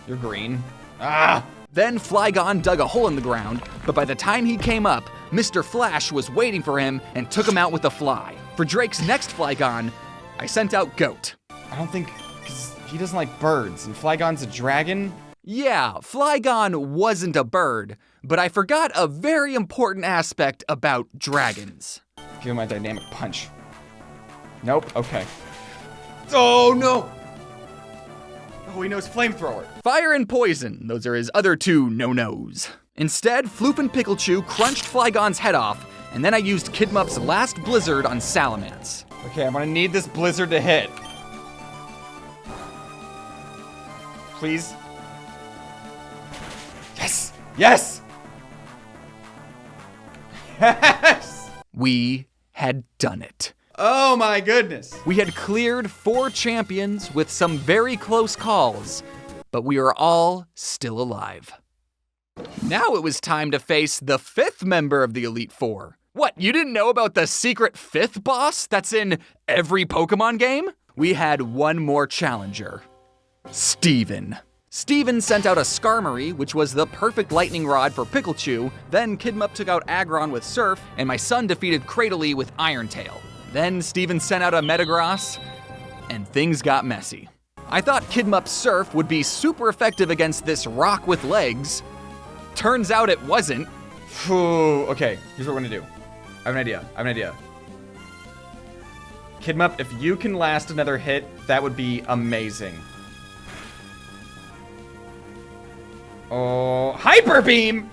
You're green. Ah! Then Flygon dug a hole in the ground, but by the time he came up, Mr. Flash was waiting for him and took him out with a fly. For Drake's next Flygon, I sent out Goat. I don't think, because he doesn't like birds, and Flygon's a dragon? Yeah, Flygon wasn't a bird, but I forgot a very important aspect about dragons. Give him my dynamic punch. Nope, okay. Oh no! Oh, he knows flamethrower. Fire and poison, those are his other 2 no-nos. Instead, Floof and Pikachu crunched Flygon's head off, and then I used Kidmup's last blizzard on Salamence. Okay, I'm gonna need this blizzard to hit. Please. Yes! Yes! Yes! We had done it. Oh my goodness. We had cleared 4 champions with some very close calls, but we are all still alive. Now it was time to face the 5th member of the Elite Four. What, you didn't know about the secret 5th boss that's in every Pokemon game? We had one more challenger, Steven. Steven sent out a Skarmory, which was the perfect lightning rod for Pikachu. Then Kidmup took out Aggron with Surf, and my son defeated Cradily with Iron Tail. Then Steven sent out a Metagross, and things got messy. I thought Kidmup Surf would be super effective against this rock with legs. Turns out it wasn't. Okay, here's what we're gonna do. I have an idea. Kidmup, if you can last another hit, that would be amazing. Oh, Hyper Beam!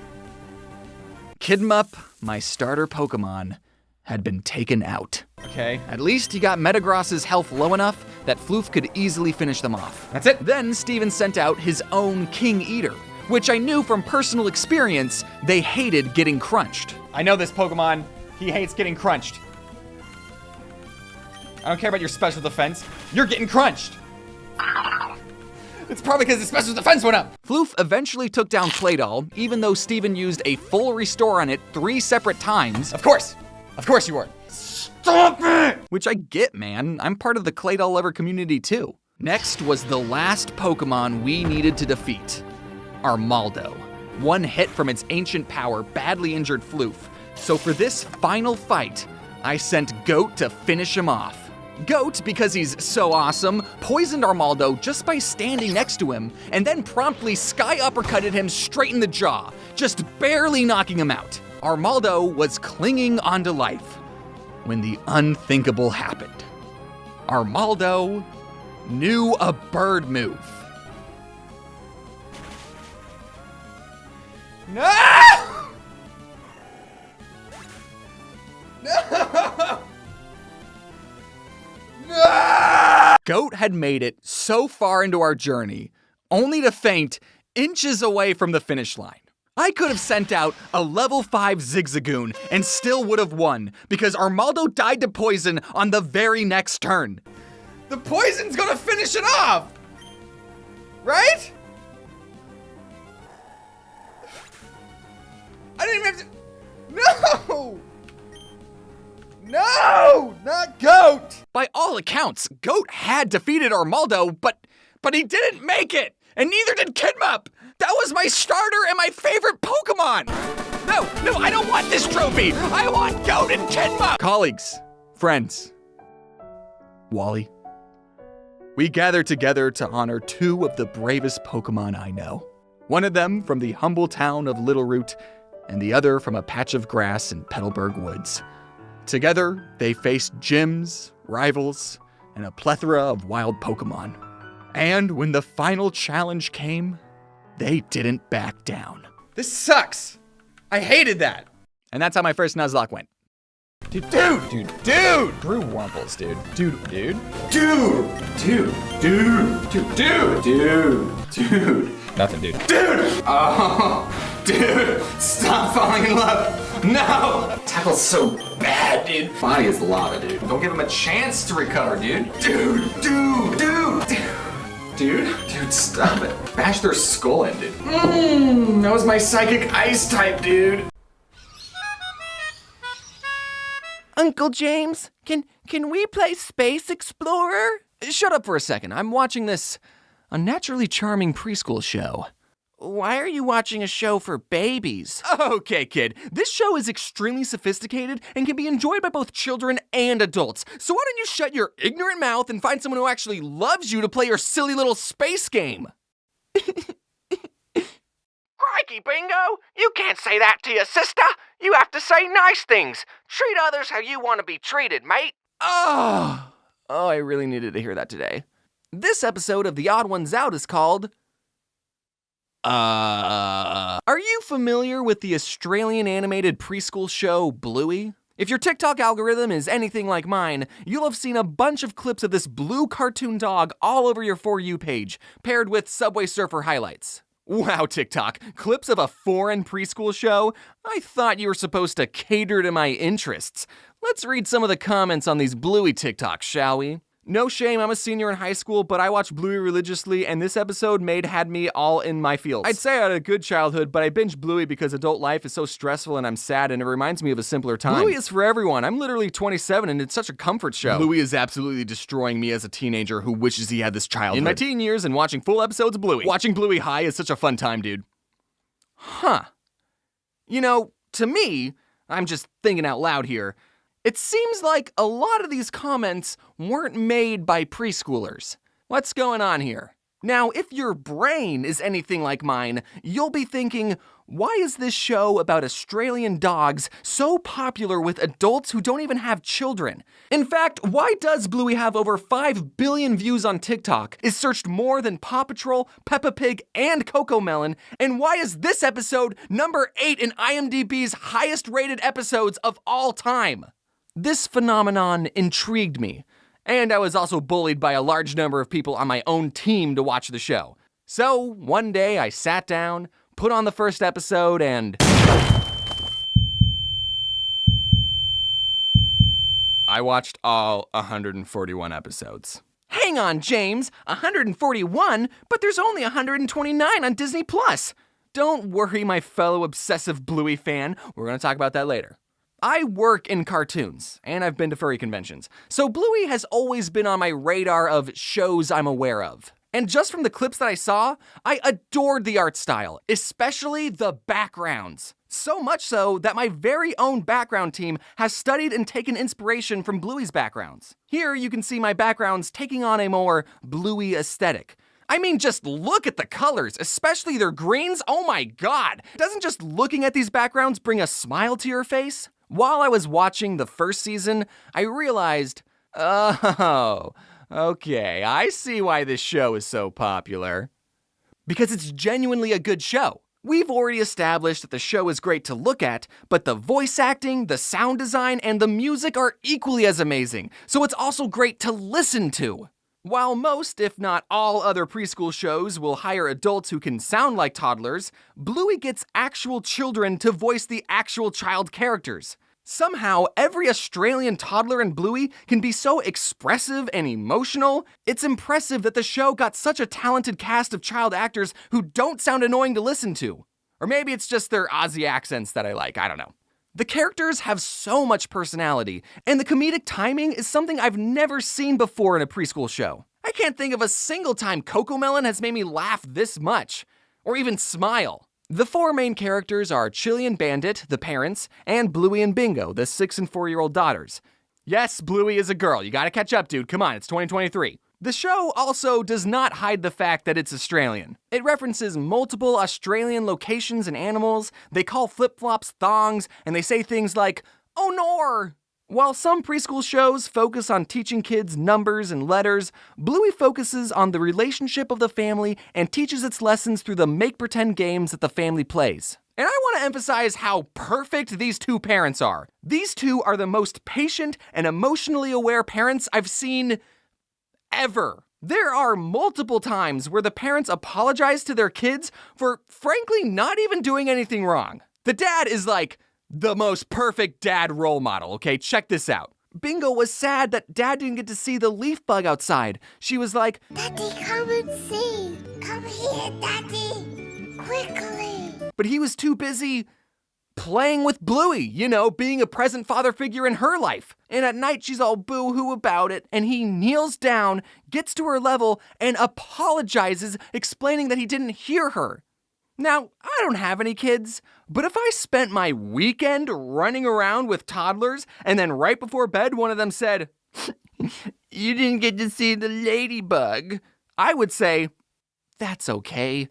Kidmup, my starter Pokemon, had been taken out. Okay. At least he got Metagross's health low enough that Floof could easily finish them off. That's it. Then Steven sent out his own King Eater, which I knew from personal experience they hated getting crunched. I know this Pokemon. He hates getting crunched. I don't care about your special defense. You're getting crunched. It's probably because the special defense went up. Floof eventually took down Claydol, even though Steven used a full restore on it 3 separate times. Of course you were. Stop it! Which I get, man. I'm part of the Claydol lover community too. Next was the last Pokemon we needed to defeat. Armaldo. One hit from its ancient power badly injured Floof. So for this final fight, I sent Goat to finish him off. Goat, because he's so awesome, poisoned Armaldo just by standing next to him, and then promptly sky uppercutted him straight in the jaw, just barely knocking him out. Armaldo was clinging onto life when the unthinkable happened. Armaldo knew a bird move. No! No! No! Goat had made it so far into our journey, only to faint inches away from the finish line. I could have sent out a level 5 Zigzagoon and still would have won, because Armaldo died to poison on the very next turn. The poison's gonna finish it off! Right? I didn't even have to... No! No! Not Goat! By all accounts, Goat had defeated Armaldo, but he didn't make it, and neither did Kidmup! That was my starter and my favorite Pokemon! No, I don't want this trophy! I want Goat and Kidmup! Colleagues, friends, Wally, we gathered together to honor 2 of the bravest Pokemon I know. One of them from the humble town of Littleroot, and the other from a patch of grass in Petalburg Woods. Together, they faced gyms, rivals, and a plethora of wild Pokemon. And when the final challenge came, they didn't back down. This sucks! I hated that! And that's how my first Nuzlocke went. Dude! Brew Wurmples, dude. Dude. Nothing, dude. Oh, dude. Stop falling in love. No. Tackle's so bad, dude. Body is lava, dude. Don't give him a chance to recover, dude. Dude, stop it. Bash their skull in, dude. That was my psychic ice type, dude. Uncle James, can we play Space Explorer? Shut up for a second. I'm watching this unnaturally charming preschool show. Why are you watching a show for babies? Okay, kid. This show is extremely sophisticated and can be enjoyed by both children and adults. So why don't you shut your ignorant mouth and find someone who actually loves you to play your silly little space game? Crikey, Bingo! You can't say that to your sister! You have to say nice things! Treat others how you want to be treated, mate! Oh, I really needed to hear that today. This episode of The Odd Ones Out is called... Are you familiar with the Australian animated preschool show Bluey? If your TikTok algorithm is anything like mine, you'll have seen a bunch of clips of this blue cartoon dog all over your For You page, paired with Subway Surfer highlights. Wow, TikTok, clips of a foreign preschool show? I thought you were supposed to cater to my interests. Let's read some of the comments on these Bluey TikToks, shall we? No shame, I'm a senior in high school, but I watch Bluey religiously, and this episode had me all in my feels. I'd say I had a good childhood, but I binged Bluey because adult life is so stressful and I'm sad, and it reminds me of a simpler time. Bluey is for everyone. I'm literally 27, and it's such a comfort show. Bluey is absolutely destroying me as a teenager who wishes he had this childhood. In my teen years and watching full episodes of Bluey. Watching Bluey high is such a fun time, dude. Huh. You know, to me, I'm just thinking out loud here, It seems like a lot of these comments weren't made by preschoolers. What's going on here? Now, if your brain is anything like mine, you'll be thinking, why is this show about Australian dogs so popular with adults who don't even have children? In fact, why does Bluey have over 5 billion views on TikTok, is searched more than Paw Patrol, Peppa Pig, and Cocomelon, and why is this episode number 8 in IMDb's highest rated episodes of all time? This phenomenon intrigued me. And I was also bullied by a large number of people on my own team to watch the show. So one day I sat down, put on the first episode, and I watched all 141 episodes. Hang on, James, 141? But there's only 129 on Disney Plus. Don't worry, my fellow obsessive Bluey fan. We're gonna talk about that later. I work in cartoons, and I've been to furry conventions, so Bluey has always been on my radar of shows I'm aware of. And just from the clips that I saw, I adored the art style, especially the backgrounds. So much so that my very own background team has studied and taken inspiration from Bluey's backgrounds. Here you can see my backgrounds taking on a more Bluey aesthetic. I mean, just look at the colors, especially their greens. Oh my God! Doesn't just looking at these backgrounds bring a smile to your face? While I was watching the first season, I realized, oh, okay, I see why this show is so popular. Because it's genuinely a good show. We've already established that the show is great to look at, but the voice acting, the sound design, and the music are equally as amazing, so it's also great to listen to. While most, if not all, other preschool shows will hire adults who can sound like toddlers, Bluey gets actual children to voice the actual child characters. Somehow, every Australian toddler in Bluey can be so expressive and emotional. It's impressive that the show got such a talented cast of child actors who don't sound annoying to listen to. Or maybe it's just their Aussie accents that I like, I don't know. The characters have so much personality, and the comedic timing is something I've never seen before in a preschool show. I can't think of a single time Cocomelon has made me laugh this much, or even smile. The 4 main characters are Chili and Bandit, the parents, and Bluey and Bingo, the 6 and 4-year-old daughters. Yes, Bluey is a girl. You gotta catch up, dude. Come on, it's 2023. The show also does not hide the fact that it's Australian. It references multiple Australian locations and animals, they call flip-flops thongs, and they say things like, "Oh nor!" While some preschool shows focus on teaching kids numbers and letters, Bluey focuses on the relationship of the family and teaches its lessons through the make-pretend games that the family plays. And I want to emphasize how perfect these 2 parents are. These 2 are the most patient and emotionally aware parents I've seen ever. There are multiple times where the parents apologize to their kids for, frankly, not even doing anything wrong. The dad is like the most perfect dad role model, okay? Check this out. Bingo was sad that Dad didn't get to see the leaf bug outside. She was like, "Daddy, come and see. Come here, Daddy. Quickly." But he was too busy playing with Bluey, you know, being a present father figure in her life. And at night, she's all boo-hoo about it, and he kneels down, gets to her level, and apologizes, explaining that he didn't hear her. Now, I don't have any kids, but if I spent my weekend running around with toddlers, and then right before bed, one of them said, "You didn't get to see the ladybug," I would say, "That's okay.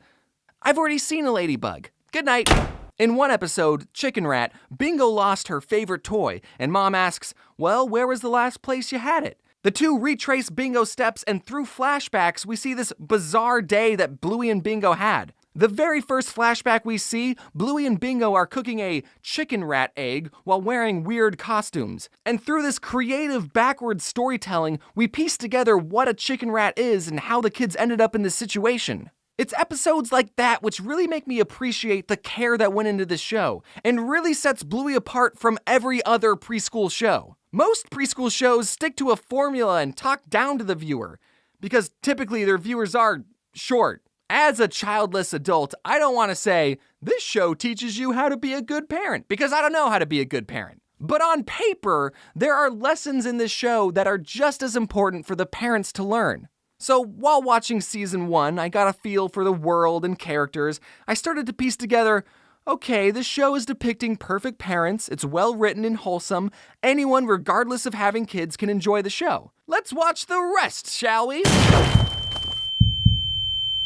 I've already seen a ladybug. Good night." In one episode, Chicken Rat, Bingo lost her favorite toy, and Mom asks, "Well, where was the last place you had it?" The 2 retrace Bingo's steps, and through flashbacks, we see this bizarre day that Bluey and Bingo had. The very first flashback we see, Bluey and Bingo are cooking a chicken rat egg while wearing weird costumes. And through this creative backwards storytelling, we piece together what a chicken rat is and how the kids ended up in this situation. It's episodes like that which really make me appreciate the care that went into this show, and really sets Bluey apart from every other preschool show. Most preschool shows stick to a formula and talk down to the viewer, because typically their viewers are short. As a childless adult, I don't want to say, this show teaches you how to be a good parent, because I don't know how to be a good parent. But on paper, there are lessons in this show that are just as important for the parents to learn. So while watching season 1, I got a feel for the world and characters. I started to piece together, Okay, the show is depicting perfect parents, it's well written and wholesome. Anyone, regardless of having kids, can enjoy the show. Let's watch the rest, shall we?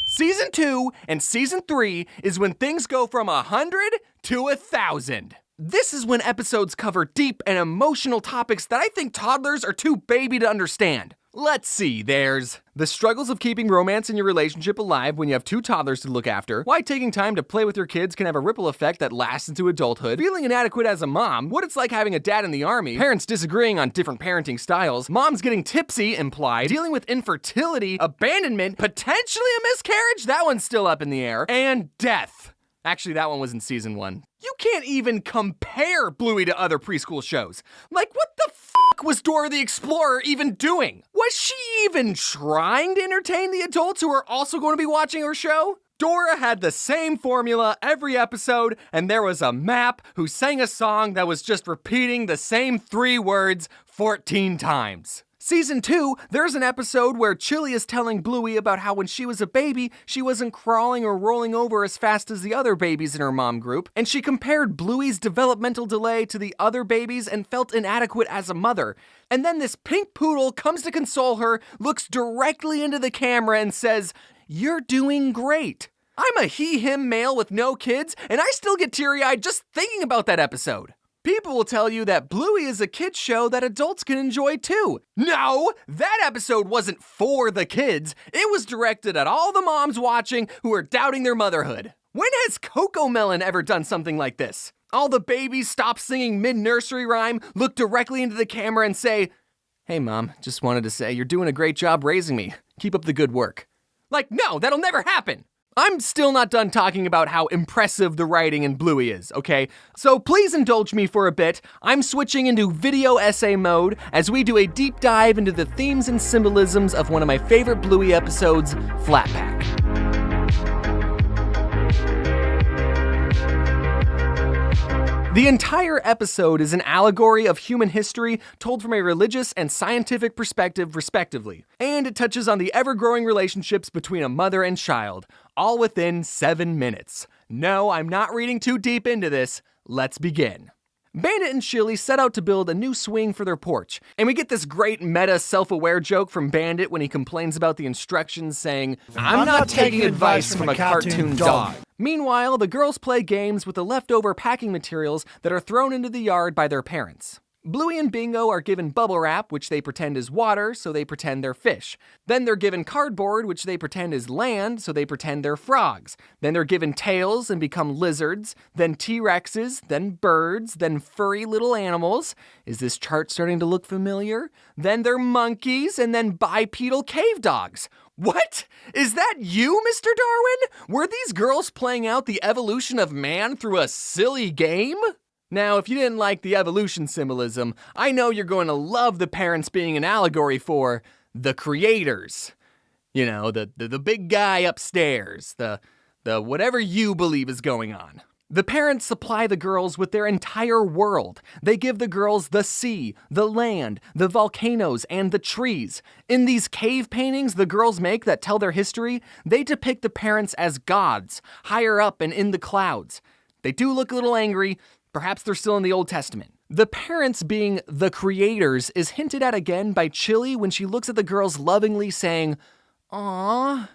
Season 2 and Season 3 is when things go from 100 to 1,000. This is when episodes cover deep and emotional topics that I think toddlers are too baby to understand. Let's see, there's the struggles of keeping romance in your relationship alive when you have 2 toddlers to look after, why taking time to play with your kids can have a ripple effect that lasts into adulthood, feeling inadequate as a mom, what it's like having a dad in the army, parents disagreeing on different parenting styles, moms getting tipsy implied, dealing with infertility, abandonment, potentially a miscarriage, that one's still up in the air, and death. Actually, that one was in Season 1. You can't even compare Bluey to other preschool shows. Like, what the fuck was Dora the Explorer even doing? Was she even trying to entertain the adults who are also going to be watching her show? Dora had the same formula every episode, and there was a map who sang a song that was just repeating the same 3 words 14 times. Season 2, there's an episode where Chili is telling Bluey about how when she was a baby, she wasn't crawling or rolling over as fast as the other babies in her mom group, and she compared Bluey's developmental delay to the other babies and felt inadequate as a mother. And then this pink poodle comes to console her, looks directly into the camera and says, "You're doing great." I'm a he-him male with no kids, and I still get teary-eyed just thinking about that episode. People will tell you that Bluey is a kid's show that adults can enjoy too. No, that episode wasn't for the kids. It was directed at all the moms watching who are doubting their motherhood. When has Cocomelon ever done something like this? All the babies stop singing mid-nursery rhyme, look directly into the camera and say, "Hey mom, just wanted to say you're doing a great job raising me. Keep up the good work." Like, no, that'll never happen. I'm still not done talking about how impressive the writing in Bluey is, okay? So please indulge me for a bit. I'm switching into video essay mode as we do a deep dive into the themes and symbolisms of one of my favorite Bluey episodes, Flat Pack. The entire episode is an allegory of human history told from a religious and scientific perspective, respectively. And it touches on the ever-growing relationships between a mother and child, all within 7 minutes. No, I'm not reading too deep into this. Let's begin. Bandit and Chili set out to build a new swing for their porch, and we get this great meta self-aware joke from Bandit when he complains about the instructions saying, "I'm not taking advice from a cartoon dog." Meanwhile, the girls play games with the leftover packing materials that are thrown into the yard by their parents. Bluey and Bingo are given bubble wrap, which they pretend is water, so they pretend they're fish. Then they're given cardboard, which they pretend is land, so they pretend they're frogs. Then they're given tails and become lizards, then T-Rexes, then birds, then furry little animals. Is this chart starting to look familiar? Then they're monkeys, and then bipedal cave dogs. What? Is that you, Mr. Darwin? Were these girls playing out the evolution of man through a silly game? Now, if you didn't like the evolution symbolism, I know you're going to love the parents being an allegory for the creators. You know, the big guy upstairs, the whatever you believe is going on. The parents supply the girls with their entire world. They give the girls the sea, the land, the volcanoes, and the trees. In these cave paintings the girls make that tell their history, they depict the parents as gods, higher up and in the clouds. They do look a little angry. Perhaps they're still in the Old Testament. The parents being the creators is hinted at again by Chili when she looks at the girls lovingly saying, "Aw,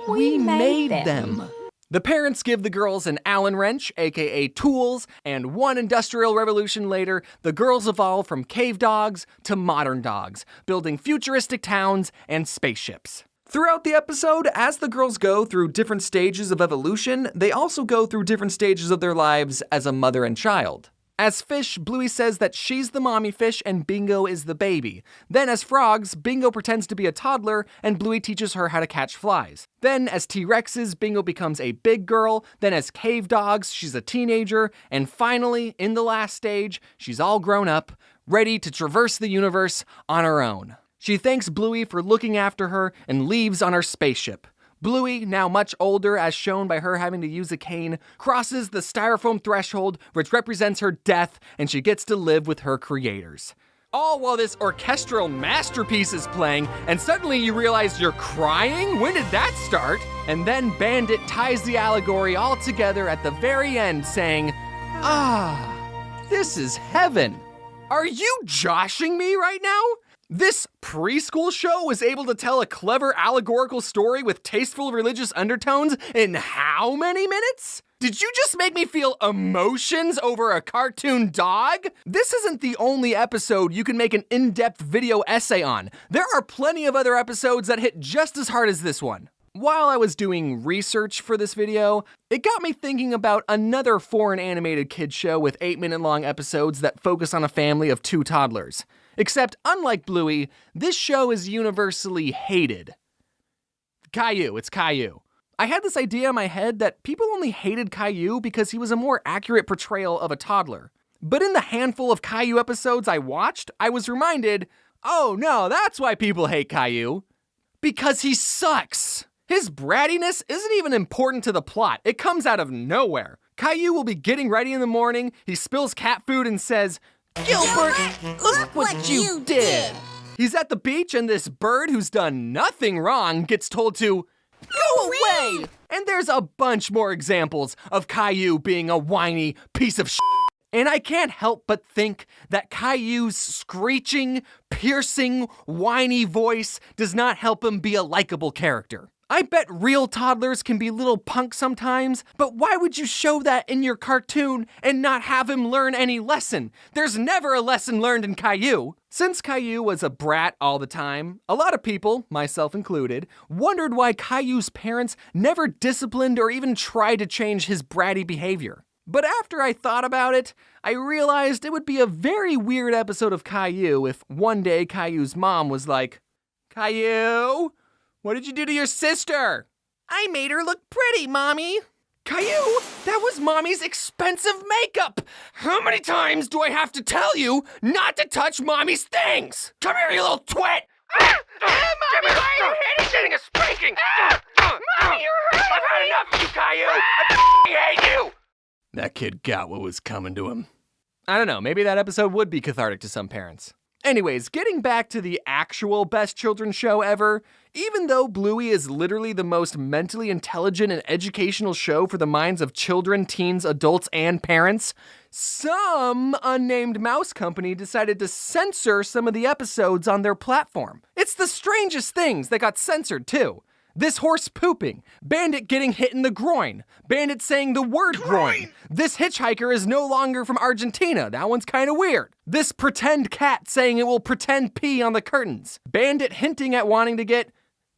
we made them." The parents give the girls an Allen wrench, aka tools, and one industrial revolution later, the girls evolve from cave dogs to modern dogs, building futuristic towns and spaceships. Throughout the episode, as the girls go through different stages of evolution, they also go through different stages of their lives as a mother and child. As fish, Bluey says that she's the mommy fish and Bingo is the baby. Then as frogs, Bingo pretends to be a toddler and Bluey teaches her how to catch flies. Then as T-Rexes, Bingo becomes a big girl. Then as cave dogs, she's a teenager. And finally, in the last stage, she's all grown up, ready to traverse the universe on her own. She thanks Bluey for looking after her and leaves on her spaceship. Bluey, now much older as shown by her having to use a cane, crosses the styrofoam threshold which represents her death and she gets to live with her creators. All while this orchestral masterpiece is playing and suddenly you realize you're crying? When did that start? And then Bandit ties the allegory all together at the very end, saying, "Ah, this is heaven." Are you joshing me right now? This preschool show was able to tell a clever allegorical story with tasteful religious undertones in how many minutes? Did you just make me feel emotions over a cartoon dog? This isn't the only episode you can make an in-depth video essay on. There are plenty of other episodes that hit just as hard as this one. While I was doing research for this video, it got me thinking about another foreign animated kids show with 8-minute long episodes that focus on a family of 2 toddlers. Except, unlike Bluey, this show is universally hated. Caillou, it's Caillou. I had this idea in my head that people only hated Caillou because he was a more accurate portrayal of a toddler. But in the handful of Caillou episodes I watched, I was reminded, oh no, that's why people hate Caillou. Because he sucks. His brattiness isn't even important to the plot. It comes out of nowhere. Caillou will be getting ready in the morning, he spills cat food and says, "Gilbert, look what you did." He's at the beach and this bird who's done nothing wrong gets told to go away. And there's a bunch more examples of Caillou being a whiny piece of shit. And I can't help but think that Caillou's screeching, piercing, whiny voice does not help him be a likable character. I bet real toddlers can be little punks sometimes, but why would you show that in your cartoon and not have him learn any lesson? There's never a lesson learned in Caillou. Since Caillou was a brat all the time, a lot of people, myself included, wondered why Caillou's parents never disciplined or even tried to change his bratty behavior. But after I thought about it, I realized it would be a very weird episode of Caillou if one day Caillou's mom was like, "Caillou, what did you do to your sister?" "I made her look pretty, Mommy." "Caillou, that was Mommy's expensive makeup! How many times do I have to tell you not to touch Mommy's things? Come here, you little twit!" Mommy, why are you hitting? Getting a spanking! Mommy, you're hurting! I've had enough of you, Caillou! I hate you! That kid got what was coming to him. I don't know, maybe that episode would be cathartic to some parents. Anyways, getting back to the actual best children's show ever, even though Bluey is literally the most mentally intelligent and educational show for the minds of children, teens, adults, and parents, some unnamed mouse company decided to censor some of the episodes on their platform. It's the strangest things that got censored too. This horse pooping, Bandit getting hit in the groin, Bandit saying the word groin. This hitchhiker is no longer from Argentina, that one's kinda weird. This pretend cat saying it will pretend pee on the curtains. Bandit hinting at wanting to get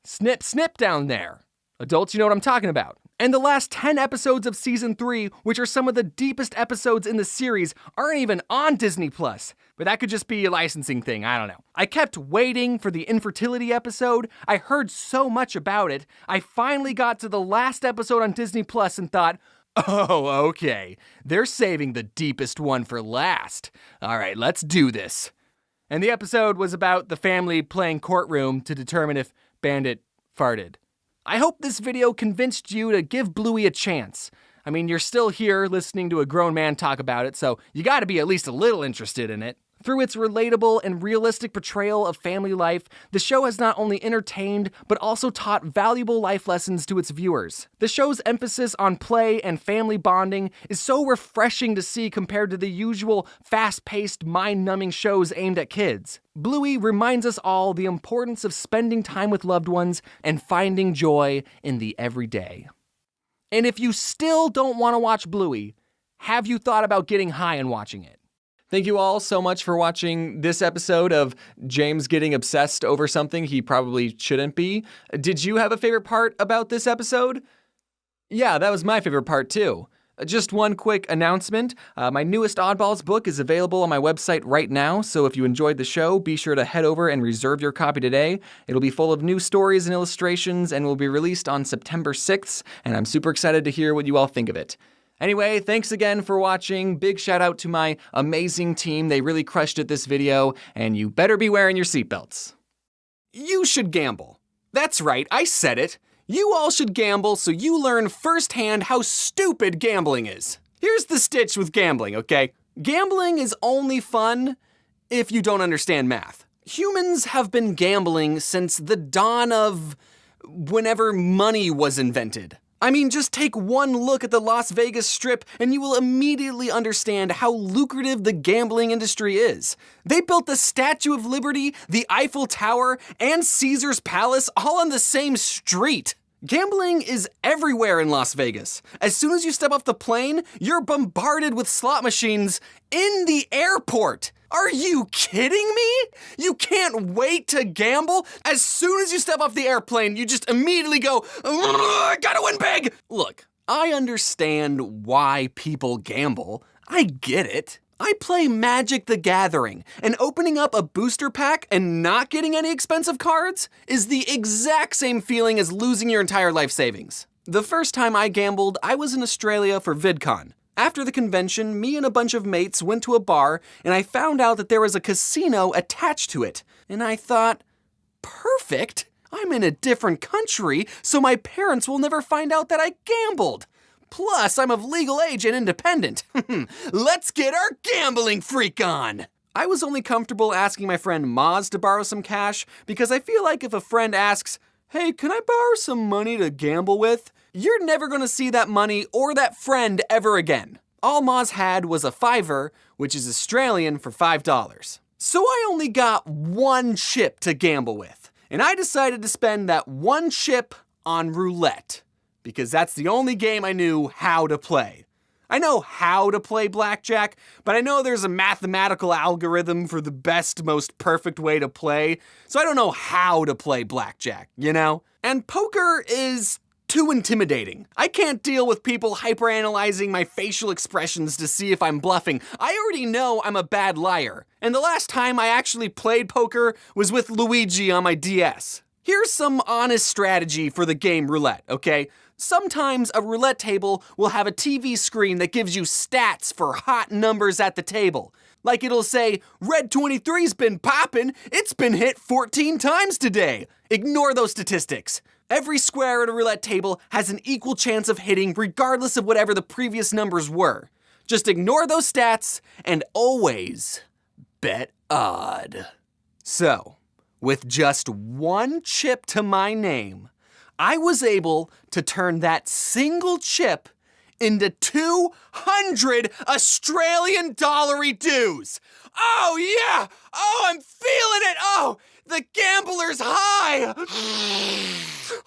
snip snip down there. Adults, you know what I'm talking about. And the last 10 episodes of season 3, which are some of the deepest episodes in the series, aren't even on Disney+. But that could just be a licensing thing, I don't know. I kept waiting for the infertility episode. I heard so much about it. I finally got to the last episode on Disney+ and thought, oh, okay. They're saving the deepest one for last. All right, let's do this. And the episode was about the family playing courtroom to determine if Bandit farted. I hope this video convinced you to give Bluey a chance. I mean, you're still here listening to a grown man talk about it, so you gotta be at least a little interested in it. Through its relatable and realistic portrayal of family life, the show has not only entertained, but also taught valuable life lessons to its viewers. The show's emphasis on play and family bonding is so refreshing to see compared to the usual fast-paced, mind-numbing shows aimed at kids. Bluey reminds us all the importance of spending time with loved ones and finding joy in the everyday. And if you still don't want to watch Bluey, have you thought about getting high and watching it? Thank you all so much for watching this episode of James getting obsessed over something he probably shouldn't be. Did you have a favorite part about this episode? Yeah, that was my favorite part too. Just one quick announcement. My newest Oddballs book is available on my website right now, so if you enjoyed the show, be sure to head over and reserve your copy today. It'll be full of new stories and illustrations and will be released on September 6th, and I'm super excited to hear what you all think of it. Anyway, thanks again for watching. Big shout out to my amazing team. They really crushed it this video, and you better be wearing your seatbelts. You should gamble. That's right, I said it. You all should gamble so you learn firsthand how stupid gambling is. Here's the stitch with gambling, okay? Gambling is only fun if you don't understand math. Humans have been gambling since the dawn of whenever money was invented. I mean, just take one look at the Las Vegas Strip and you will immediately understand how lucrative the gambling industry is. They built the Statue of Liberty, the Eiffel Tower, and Caesar's Palace all on the same street. Gambling is everywhere in Las Vegas. As soon as you step off the plane, you're bombarded with slot machines in the airport. Are you kidding me? You can't wait to gamble? As soon as you step off the airplane, you just immediately go, I gotta win big! Look, I understand why people gamble. I get it. I play Magic the Gathering, and opening up a booster pack and not getting any expensive cards is the exact same feeling as losing your entire life savings. The first time I gambled, I was in Australia for VidCon. After the convention, me and a bunch of mates went to a bar, and I found out that there was a casino attached to it. And I thought, perfect! I'm in a different country, so my parents will never find out that I gambled. Plus, I'm of legal age and independent. Let's get our gambling freak on! I was only comfortable asking my friend Moz to borrow some cash because I feel like if a friend asks, hey, can I borrow some money to gamble with? You're never gonna see that money or that friend ever again. All Moz had was a $5, which is Australian for $5. So I only got one chip to gamble with, and I decided to spend that one chip on roulette, because that's the only game I knew how to play. I know how to play blackjack, but I know there's a mathematical algorithm for the best, most perfect way to play, so I don't know how to play blackjack, you know? And poker is too intimidating. I can't deal with people hyperanalyzing my facial expressions to see if I'm bluffing. I already know I'm a bad liar. And the last time I actually played poker was with Luigi on my DS. Here's some honest strategy for the game roulette, okay? Sometimes a roulette table will have a TV screen that gives you stats for hot numbers at the table. Like it'll say, Red 23's been poppin', it's been hit 14 times today. Ignore those statistics. Every square at a roulette table has an equal chance of hitting regardless of whatever the previous numbers were. Just ignore those stats and always bet odd. So, with just one chip to my name, I was able to turn that single chip into 200 Australian dollar-y dues. Oh yeah! Oh, I'm feeling it! Oh, the gambler's high!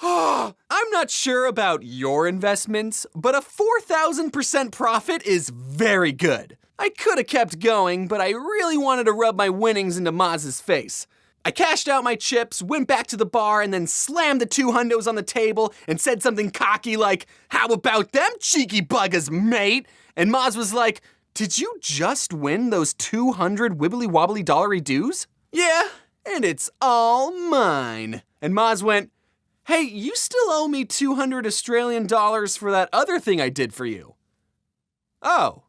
Oh, I'm not sure about your investments, but a 4,000% profit is very good. I could have kept going, but I really wanted to rub my winnings into Maz's face. I cashed out my chips, went back to the bar, and then slammed the 2 hundos on the table and said something cocky like, how about them cheeky buggers, mate? And Maz was like, did you just win those 200 wibbly wobbly dollary dues? Yeah, and it's all mine. And Maz went, hey, you still owe me 200 Australian dollars for that other thing I did for you. Oh,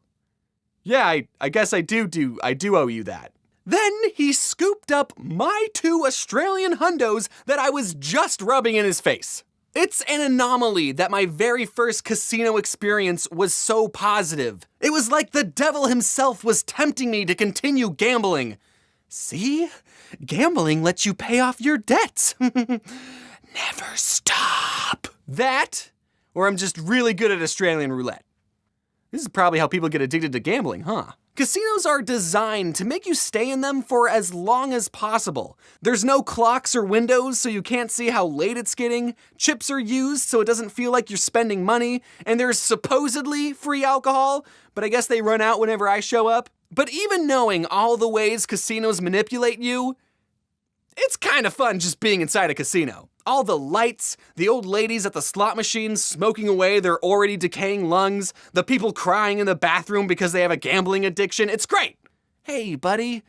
yeah, I guess I do owe you that. Then he scooped up my 2 Australian hundos that I was just rubbing in his face. It's an anomaly that my very first casino experience was so positive. It was like the devil himself was tempting me to continue gambling. See? Gambling lets you pay off your debts. Never stop. That, or I'm just really good at Australian roulette. This is probably how people get addicted to gambling, huh? Casinos are designed to make you stay in them for as long as possible. There's no clocks or windows, so you can't see how late it's getting. Chips are used so it doesn't feel like you're spending money. And there's supposedly free alcohol, but I guess they run out whenever I show up. But even knowing all the ways casinos manipulate you, it's kind of fun just being inside a casino. All the lights, the old ladies at the slot machines smoking away their already decaying lungs, the people crying in the bathroom because they have a gambling addiction. It's great. Hey, buddy,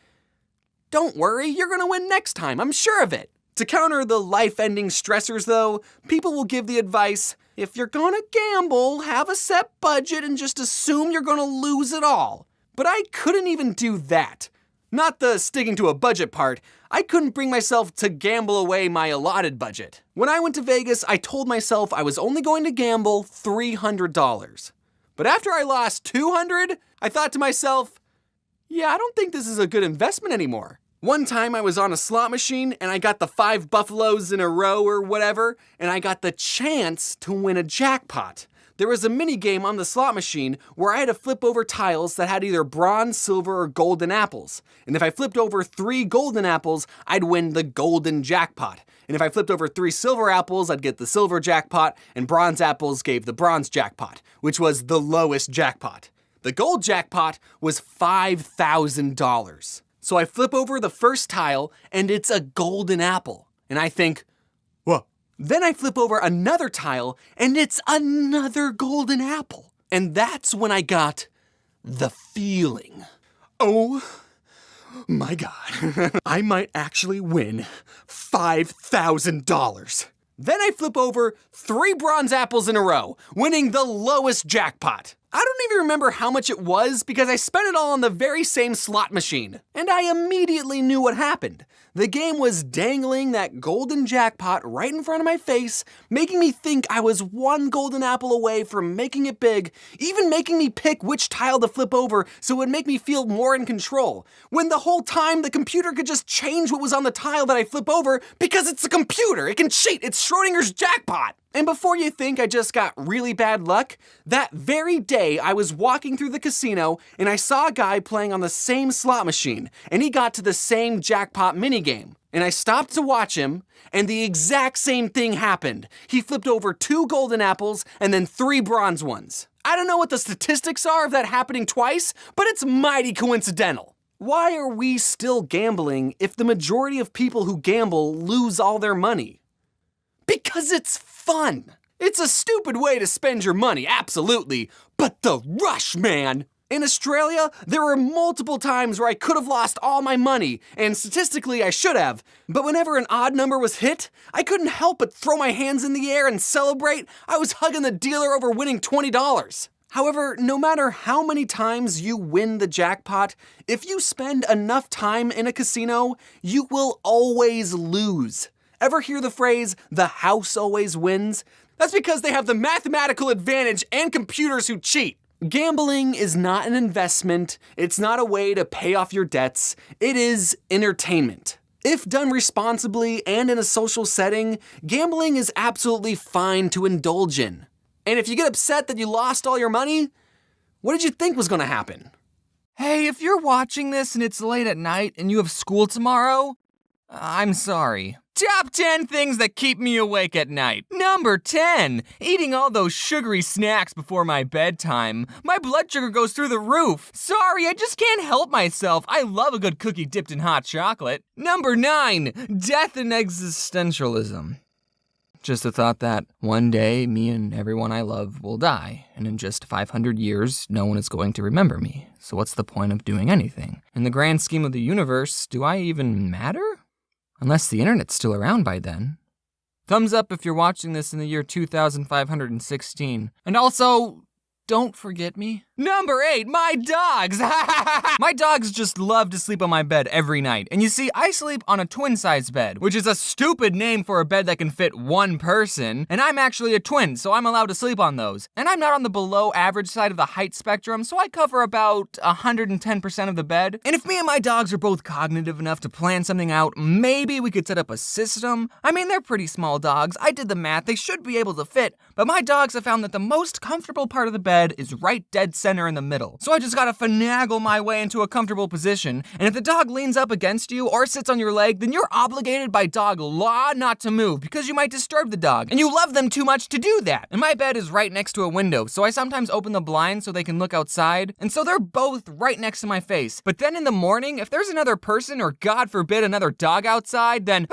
don't worry, you're gonna win next time, I'm sure of it. To counter the life-ending stressors, though, people will give the advice, if you're gonna gamble, have a set budget and just assume you're gonna lose it all. But I couldn't even do that. Not the sticking to a budget part. I couldn't bring myself to gamble away my allotted budget. When I went to Vegas, I told myself I was only going to gamble $300. But after I lost $200, I thought to myself, yeah, I don't think this is a good investment anymore. One time I was on a slot machine and I got the 5 buffaloes in a row or whatever, and I got the chance to win a jackpot. There was a mini game on the slot machine where I had to flip over tiles that had either bronze, silver, or golden apples. And if I flipped over 3 golden apples, I'd win the golden jackpot. And if I flipped over 3 silver apples, I'd get the silver jackpot, and bronze apples gave the bronze jackpot, which was the lowest jackpot. The gold jackpot was $5,000. So I flip over the first tile, and it's a golden apple. And I think, whoa. Then I flip over another tile, and it's another golden apple. And that's when I got the feeling. Oh my God. I might actually win $5,000. Then I flip over 3 bronze apples in a row, winning the lowest jackpot. I don't even remember how much it was because I spent it all on the very same slot machine. And I immediately knew what happened. The game was dangling that golden jackpot right in front of my face, making me think I was 1 golden apple away from making it big, even making me pick which tile to flip over so it would make me feel more in control. When the whole time the computer could just change what was on the tile that I flip over because it's a computer. It can cheat. It's Schrodinger's jackpot. And before you think I just got really bad luck, that very day I was walking through the casino and I saw a guy playing on the same slot machine and he got to the same jackpot minigame. And I stopped to watch him and the exact same thing happened. He flipped over 2 golden apples and then 3 bronze ones. I don't know what the statistics are of that happening twice, but it's mighty coincidental. Why are we still gambling if the majority of people who gamble lose all their money? Because it's fun. It's a stupid way to spend your money, absolutely, but the rush, man. In Australia, there were multiple times where I could have lost all my money, and statistically I should have, but whenever an odd number was hit, I couldn't help but throw my hands in the air and celebrate. I was hugging the dealer over winning $20. However, no matter how many times you win the jackpot, if you spend enough time in a casino, you will always lose. Ever hear the phrase, the house always wins? That's because they have the mathematical advantage and computers who cheat. Gambling is not an investment. It's not a way to pay off your debts. It is entertainment. If done responsibly and in a social setting, gambling is absolutely fine to indulge in. And if you get upset that you lost all your money, what did you think was gonna happen? Hey, if you're watching this and it's late at night and you have school tomorrow, I'm sorry. Top 10 things that keep me awake at night. Number 10, eating all those sugary snacks before my bedtime. My blood sugar goes through the roof. Sorry, I just can't help myself. I love a good cookie dipped in hot chocolate. Number 9, death and existentialism. Just the thought that one day me and everyone I love will die, and in just 500 years, no one is going to remember me. So what's the point of doing anything? In the grand scheme of the universe, do I even matter? Unless the internet's still around by then. Thumbs up if you're watching this in the year 2516. And also, don't forget me. Number 8, my dogs. My dogs just love to sleep on my bed every night. And you see, I sleep on a twin-size bed, which is a stupid name for a bed that can fit 1 person. And I'm actually a twin, so I'm allowed to sleep on those. And I'm not on the below average side of the height spectrum, so I cover about 110% of the bed. And if me and my dogs are both cognitive enough to plan something out, maybe we could set up a system. I mean, they're pretty small dogs. I did the math. They should be able to fit. But my dogs have found that the most comfortable part of the bed is right dead center in the middle. So I just gotta finagle my way into a comfortable position, and if the dog leans up against you or sits on your leg, then you're obligated by dog law not to move because you might disturb the dog, and you love them too much to do that. And my bed is right next to a window, so I sometimes open the blinds so they can look outside, and so they're both right next to my face. But then in the morning, if there's another person or God forbid another dog outside, then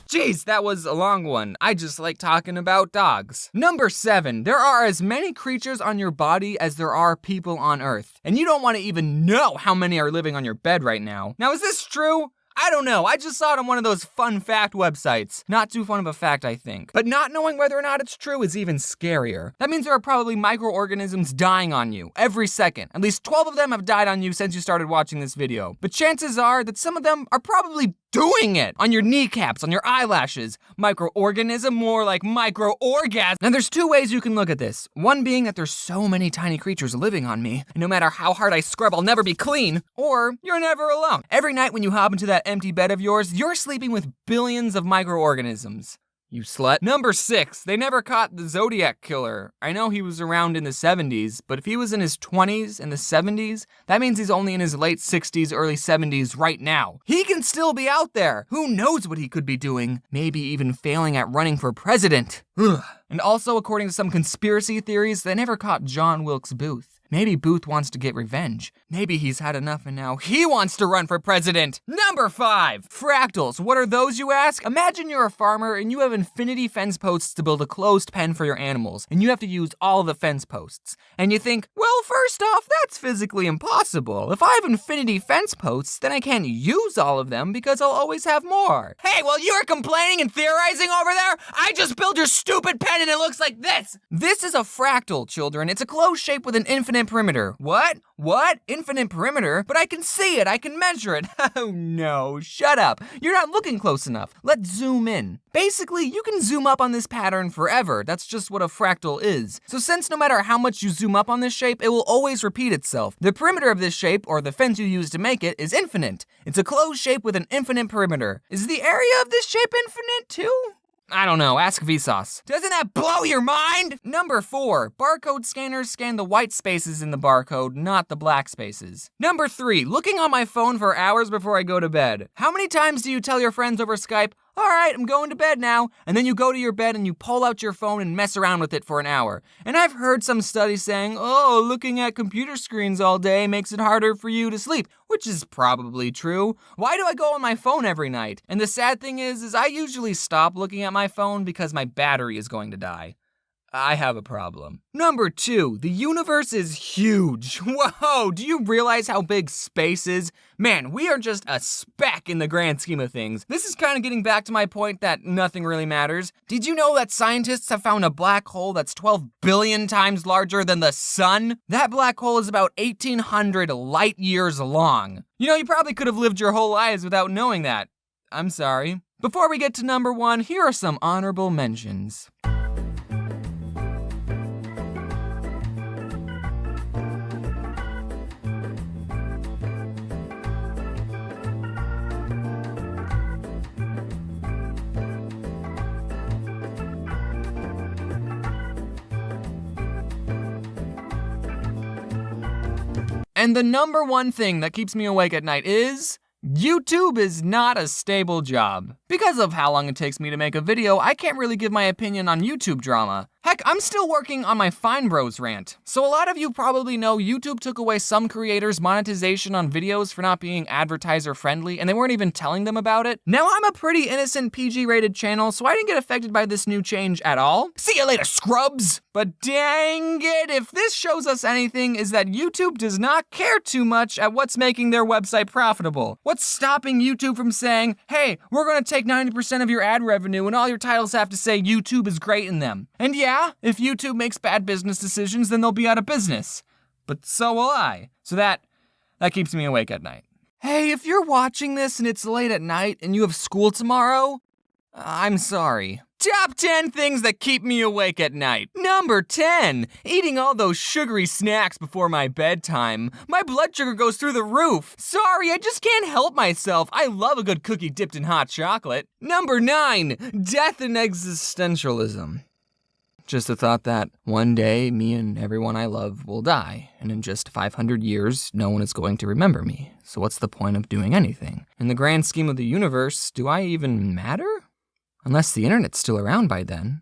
Jeez, that was a long one. I just like talking about dogs. Number 7, there are as many creatures on your body as there are people on Earth. And you don't want to even know how many are living on your bed right now. Now, is this true? I don't know, I just saw it on one of those fun fact websites. Not too fun of a fact, I think. But not knowing whether or not it's true is even scarier. That means there are probably microorganisms dying on you every second. At least 12 of them have died on you since you started watching this video. But chances are that some of them are probably doing it. On your kneecaps, on your eyelashes. Microorganism, more like microorgasm. Now there's two ways you can look at this. One being that there's so many tiny creatures living on me, and no matter how hard I scrub, I'll never be clean. Or you're never alone. Every night when you hop into that empty bed of yours, you're sleeping with billions of microorganisms. You slut. Number 6, they never caught the Zodiac Killer. I know he was around in the 70s, but if he was in his 20s in the 70s, that means he's only in his late 60s, early 70s right now. He can still be out there. Who knows what he could be doing? Maybe even failing at running for president. Ugh. And also, according to some conspiracy theories, they never caught John Wilkes Booth. Maybe Booth wants to get revenge. Maybe he's had enough and now he wants to run for president. Number 5, fractals. What are those, you ask? Imagine you're a farmer and you have infinity fence posts to build a closed pen for your animals, and you have to use all the fence posts. And you think, well, first off, that's physically impossible. If I have infinity fence posts, then I can't use all of them because I'll always have more. Hey, while you are complaining and theorizing over there, I just built your stupid pen and it looks like this. This is a fractal, children. It's a closed shape with an infinite perimeter. What? Infinite perimeter? But I can see it. I can measure it. Oh no, shut up. You're not looking close enough. Let's zoom in. Basically, you can zoom up on this pattern forever. That's just what a fractal is. So since no matter how much you zoom up on this shape, it will always repeat itself. The perimeter of this shape, or the fence you use to make it, is infinite. It's a closed shape with an infinite perimeter. Is the area of this shape infinite too? I don't know, ask Vsauce. Doesn't that blow your mind? Number 4, barcode scanners scan the white spaces in the barcode, not the black spaces. Number 3, looking on my phone for hours before I go to bed. How many times do you tell your friends over Skype, all right, I'm going to bed now, and then you go to your bed and you pull out your phone and mess around with it for an hour? And I've heard some studies saying, oh, looking at computer screens all day makes it harder for you to sleep, which is probably true. Why do I go on my phone every night? And the sad thing is I usually stop looking at my phone because my battery is going to die. I have a problem. Number 2, the universe is huge. Whoa, do you realize how big space is? Man, we are just a speck in the grand scheme of things. This is kind of getting back to my point that nothing really matters. Did you know that scientists have found a black hole that's 12 billion times larger than the sun? That black hole is about 1,800 light years long. You know, you probably could have lived your whole lives without knowing that. I'm sorry. Before we get to number 1, here are some honorable mentions. And the number 1 thing that keeps me awake at night is YouTube is not a stable job. Because of how long it takes me to make a video, I can't really give my opinion on YouTube drama. Heck, I'm still working on my Fine Bros rant. So a lot of you probably know YouTube took away some creators' monetization on videos for not being advertiser friendly, and they weren't even telling them about it. Now I'm a pretty innocent PG-rated channel, so I didn't get affected by this new change at all. See you later, scrubs! But dang it, if this shows us anything, is that YouTube does not care too much at what's making their website profitable. What's stopping YouTube from saying, hey, we're gonna take 90% of your ad revenue and all your titles have to say YouTube is great in them. And yeah, if YouTube makes bad business decisions, then they'll be out of business. But so will I. So that keeps me awake at night. Hey, if you're watching this and it's late at night and you have school tomorrow, I'm sorry. Top 10 things that keep me awake at night. Number 10, eating all those sugary snacks before my bedtime. My blood sugar goes through the roof. Sorry, I just can't help myself. I love a good cookie dipped in hot chocolate. Number 9, death and existentialism. Just the thought that one day, me and everyone I love will die, and in just 500 years, no one is going to remember me. So what's the point of doing anything? In the grand scheme of the universe, do I even matter? Unless the internet's still around by then.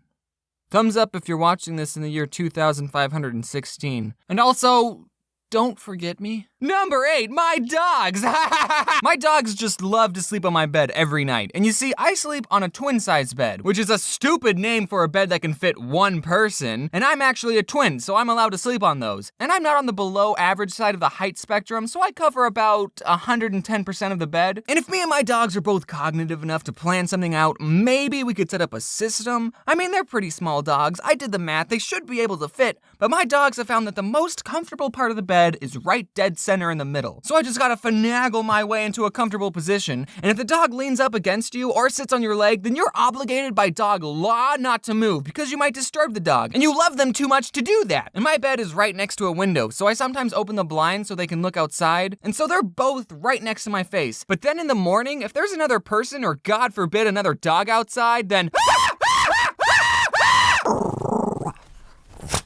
Thumbs up if you're watching this in the year 2516. And also, don't forget me. Number 8, my dogs. My dogs just love to sleep on my bed every night. And you see, I sleep on a twin-size bed, which is a stupid name for a bed that can fit one person. And I'm actually a twin, so I'm allowed to sleep on those. And I'm not on the below average side of the height spectrum, so I cover about 110% of the bed. And if me and my dogs are both cognitive enough to plan something out, maybe we could set up a system. I mean, they're pretty small dogs. I did the math, they should be able to fit. But my dogs have found that the most comfortable part of the bed is right dead center center in the middle. So I just gotta finagle my way into a comfortable position, and if the dog leans up against you or sits on your leg, then you're obligated by dog law not to move because you might disturb the dog, and you love them too much to do that. And my bed is right next to a window, so I sometimes open the blinds so they can look outside, and so they're both right next to my face. But then in the morning, if there's another person or God forbid another dog outside, then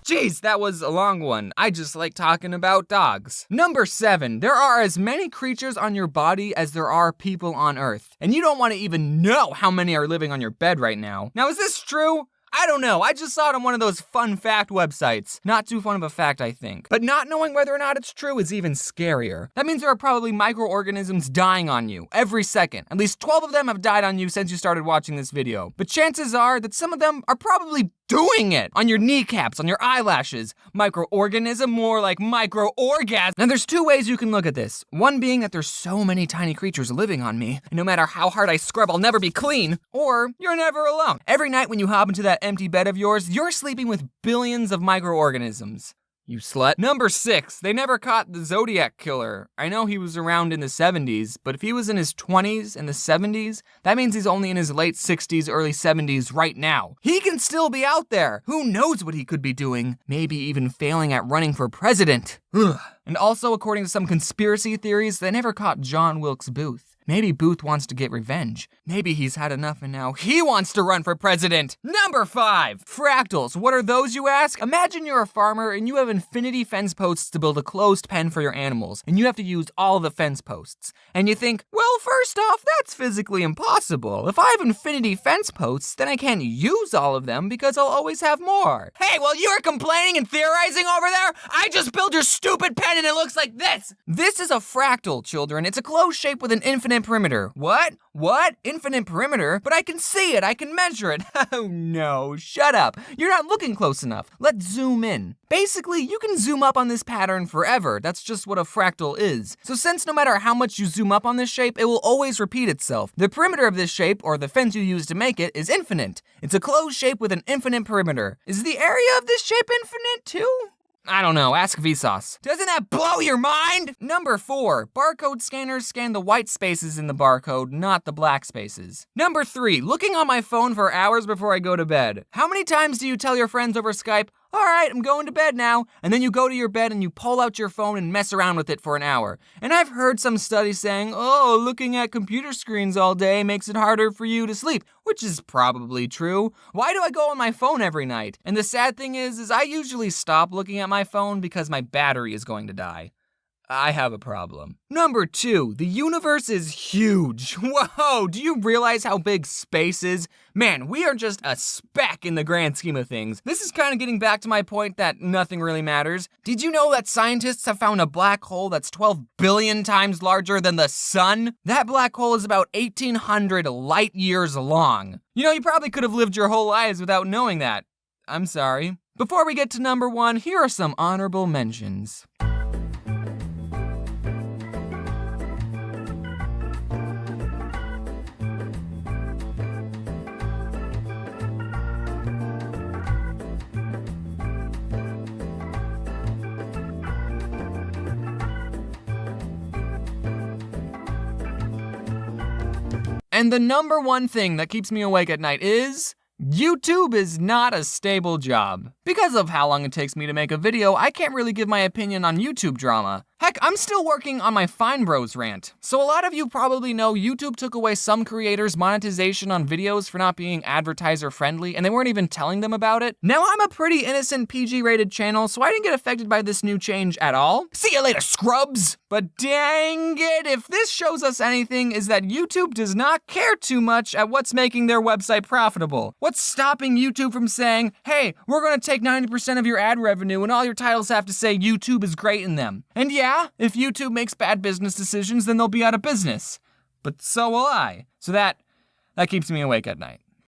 Jeez, that was a long one. I just like talking about dogs. Number 7, there are as many creatures on your body as there are people on Earth. And you don't want to even know how many are living on your bed right now. Now, is this true? I don't know, I just saw it on one of those fun fact websites. Not too fun of a fact, I think. But not knowing whether or not it's true is even scarier. That means there are probably microorganisms dying on you every second. At least 12 of them have died on you since you started watching this video. But chances are that some of them are probably doing it on your kneecaps, on your eyelashes. Microorganism, more like micro-orgasm. Now there's 2 ways you can look at this. One being that there's so many tiny creatures living on me, and no matter how hard I scrub, I'll never be clean. Or you're never alone. Every night when you hop into that empty bed of yours, you're sleeping with billions of microorganisms. You slut. Number 6, they never caught the Zodiac Killer. I know he was around in the 70s, but if he was in his 20s in the 70s, that means he's only in his late 60s, early 70s right now. He can still be out there. Who knows what he could be doing? Maybe even failing at running for president. Ugh. And also, according to some conspiracy theories, they never caught John Wilkes Booth. Maybe Booth wants to get revenge. Maybe he's had enough and now he wants to run for president. Number 5, fractals. What are those, you ask? Imagine you're a farmer and you have infinity fence posts to build a closed pen for your animals, and you have to use all the fence posts. And you think, well, first off, that's physically impossible. If I have infinity fence posts, then I can't use all of them because I'll always have more. Hey, while you are complaining and theorizing over there, I just built your stupid pen and it looks like this. This is a fractal, children. It's a closed shape with an infinite perimeter. What? What? Infinite perimeter? But I can see it, I can measure it. Oh no, shut up. You're not looking close enough. Let's zoom in. Basically, you can zoom up on this pattern forever. That's just what a fractal is. So since no matter how much you zoom up on this shape, it will always repeat itself. The perimeter of this shape, or the fence you use to make it, is infinite. It's a closed shape with an infinite perimeter. Is the area of this shape infinite too? I don't know, ask Vsauce. Doesn't that blow your mind? Number 4, barcode scanners scan the white spaces in the barcode, not the black spaces. Number 3, looking on my phone for hours before I go to bed. How many times do you tell your friends over Skype, all right, I'm going to bed now, and then you go to your bed and you pull out your phone and mess around with it for an hour? And I've heard some studies saying, oh, looking at computer screens all day makes it harder for you to sleep, which is probably true. Why do I go on my phone every night? And the sad thing is I usually stop looking at my phone because my battery is going to die. I have a problem. Number 2, the universe is huge. Whoa, do you realize how big space is? Man, we are just a speck in the grand scheme of things. This is kind of getting back to my point that nothing really matters. Did you know that scientists have found a black hole that's 12 billion times larger than the sun? That black hole is about 1,800 light years long. You know, you probably could have lived your whole lives without knowing that. I'm sorry. Before we get to number 1, here are some honorable mentions. And the number 1 thing that keeps me awake at night is YouTube is not a stable job. Because of how long it takes me to make a video, I can't really give my opinion on YouTube drama. Heck, I'm still working on my Fine Bros rant. So a lot of you probably know YouTube took away some creators' monetization on videos for not being advertiser friendly, and they weren't even telling them about it. Now I'm a pretty innocent PG-rated channel, so I didn't get affected by this new change at all. See you later, scrubs! But dang it, if this shows us anything, is that YouTube does not care too much at what's making their website profitable. What's stopping YouTube from saying, hey, we're gonna take 90% of your ad revenue and all your titles have to say YouTube is great in them. And yeah, if YouTube makes bad business decisions, then they'll be out of business. But so will I. So that keeps me awake at night.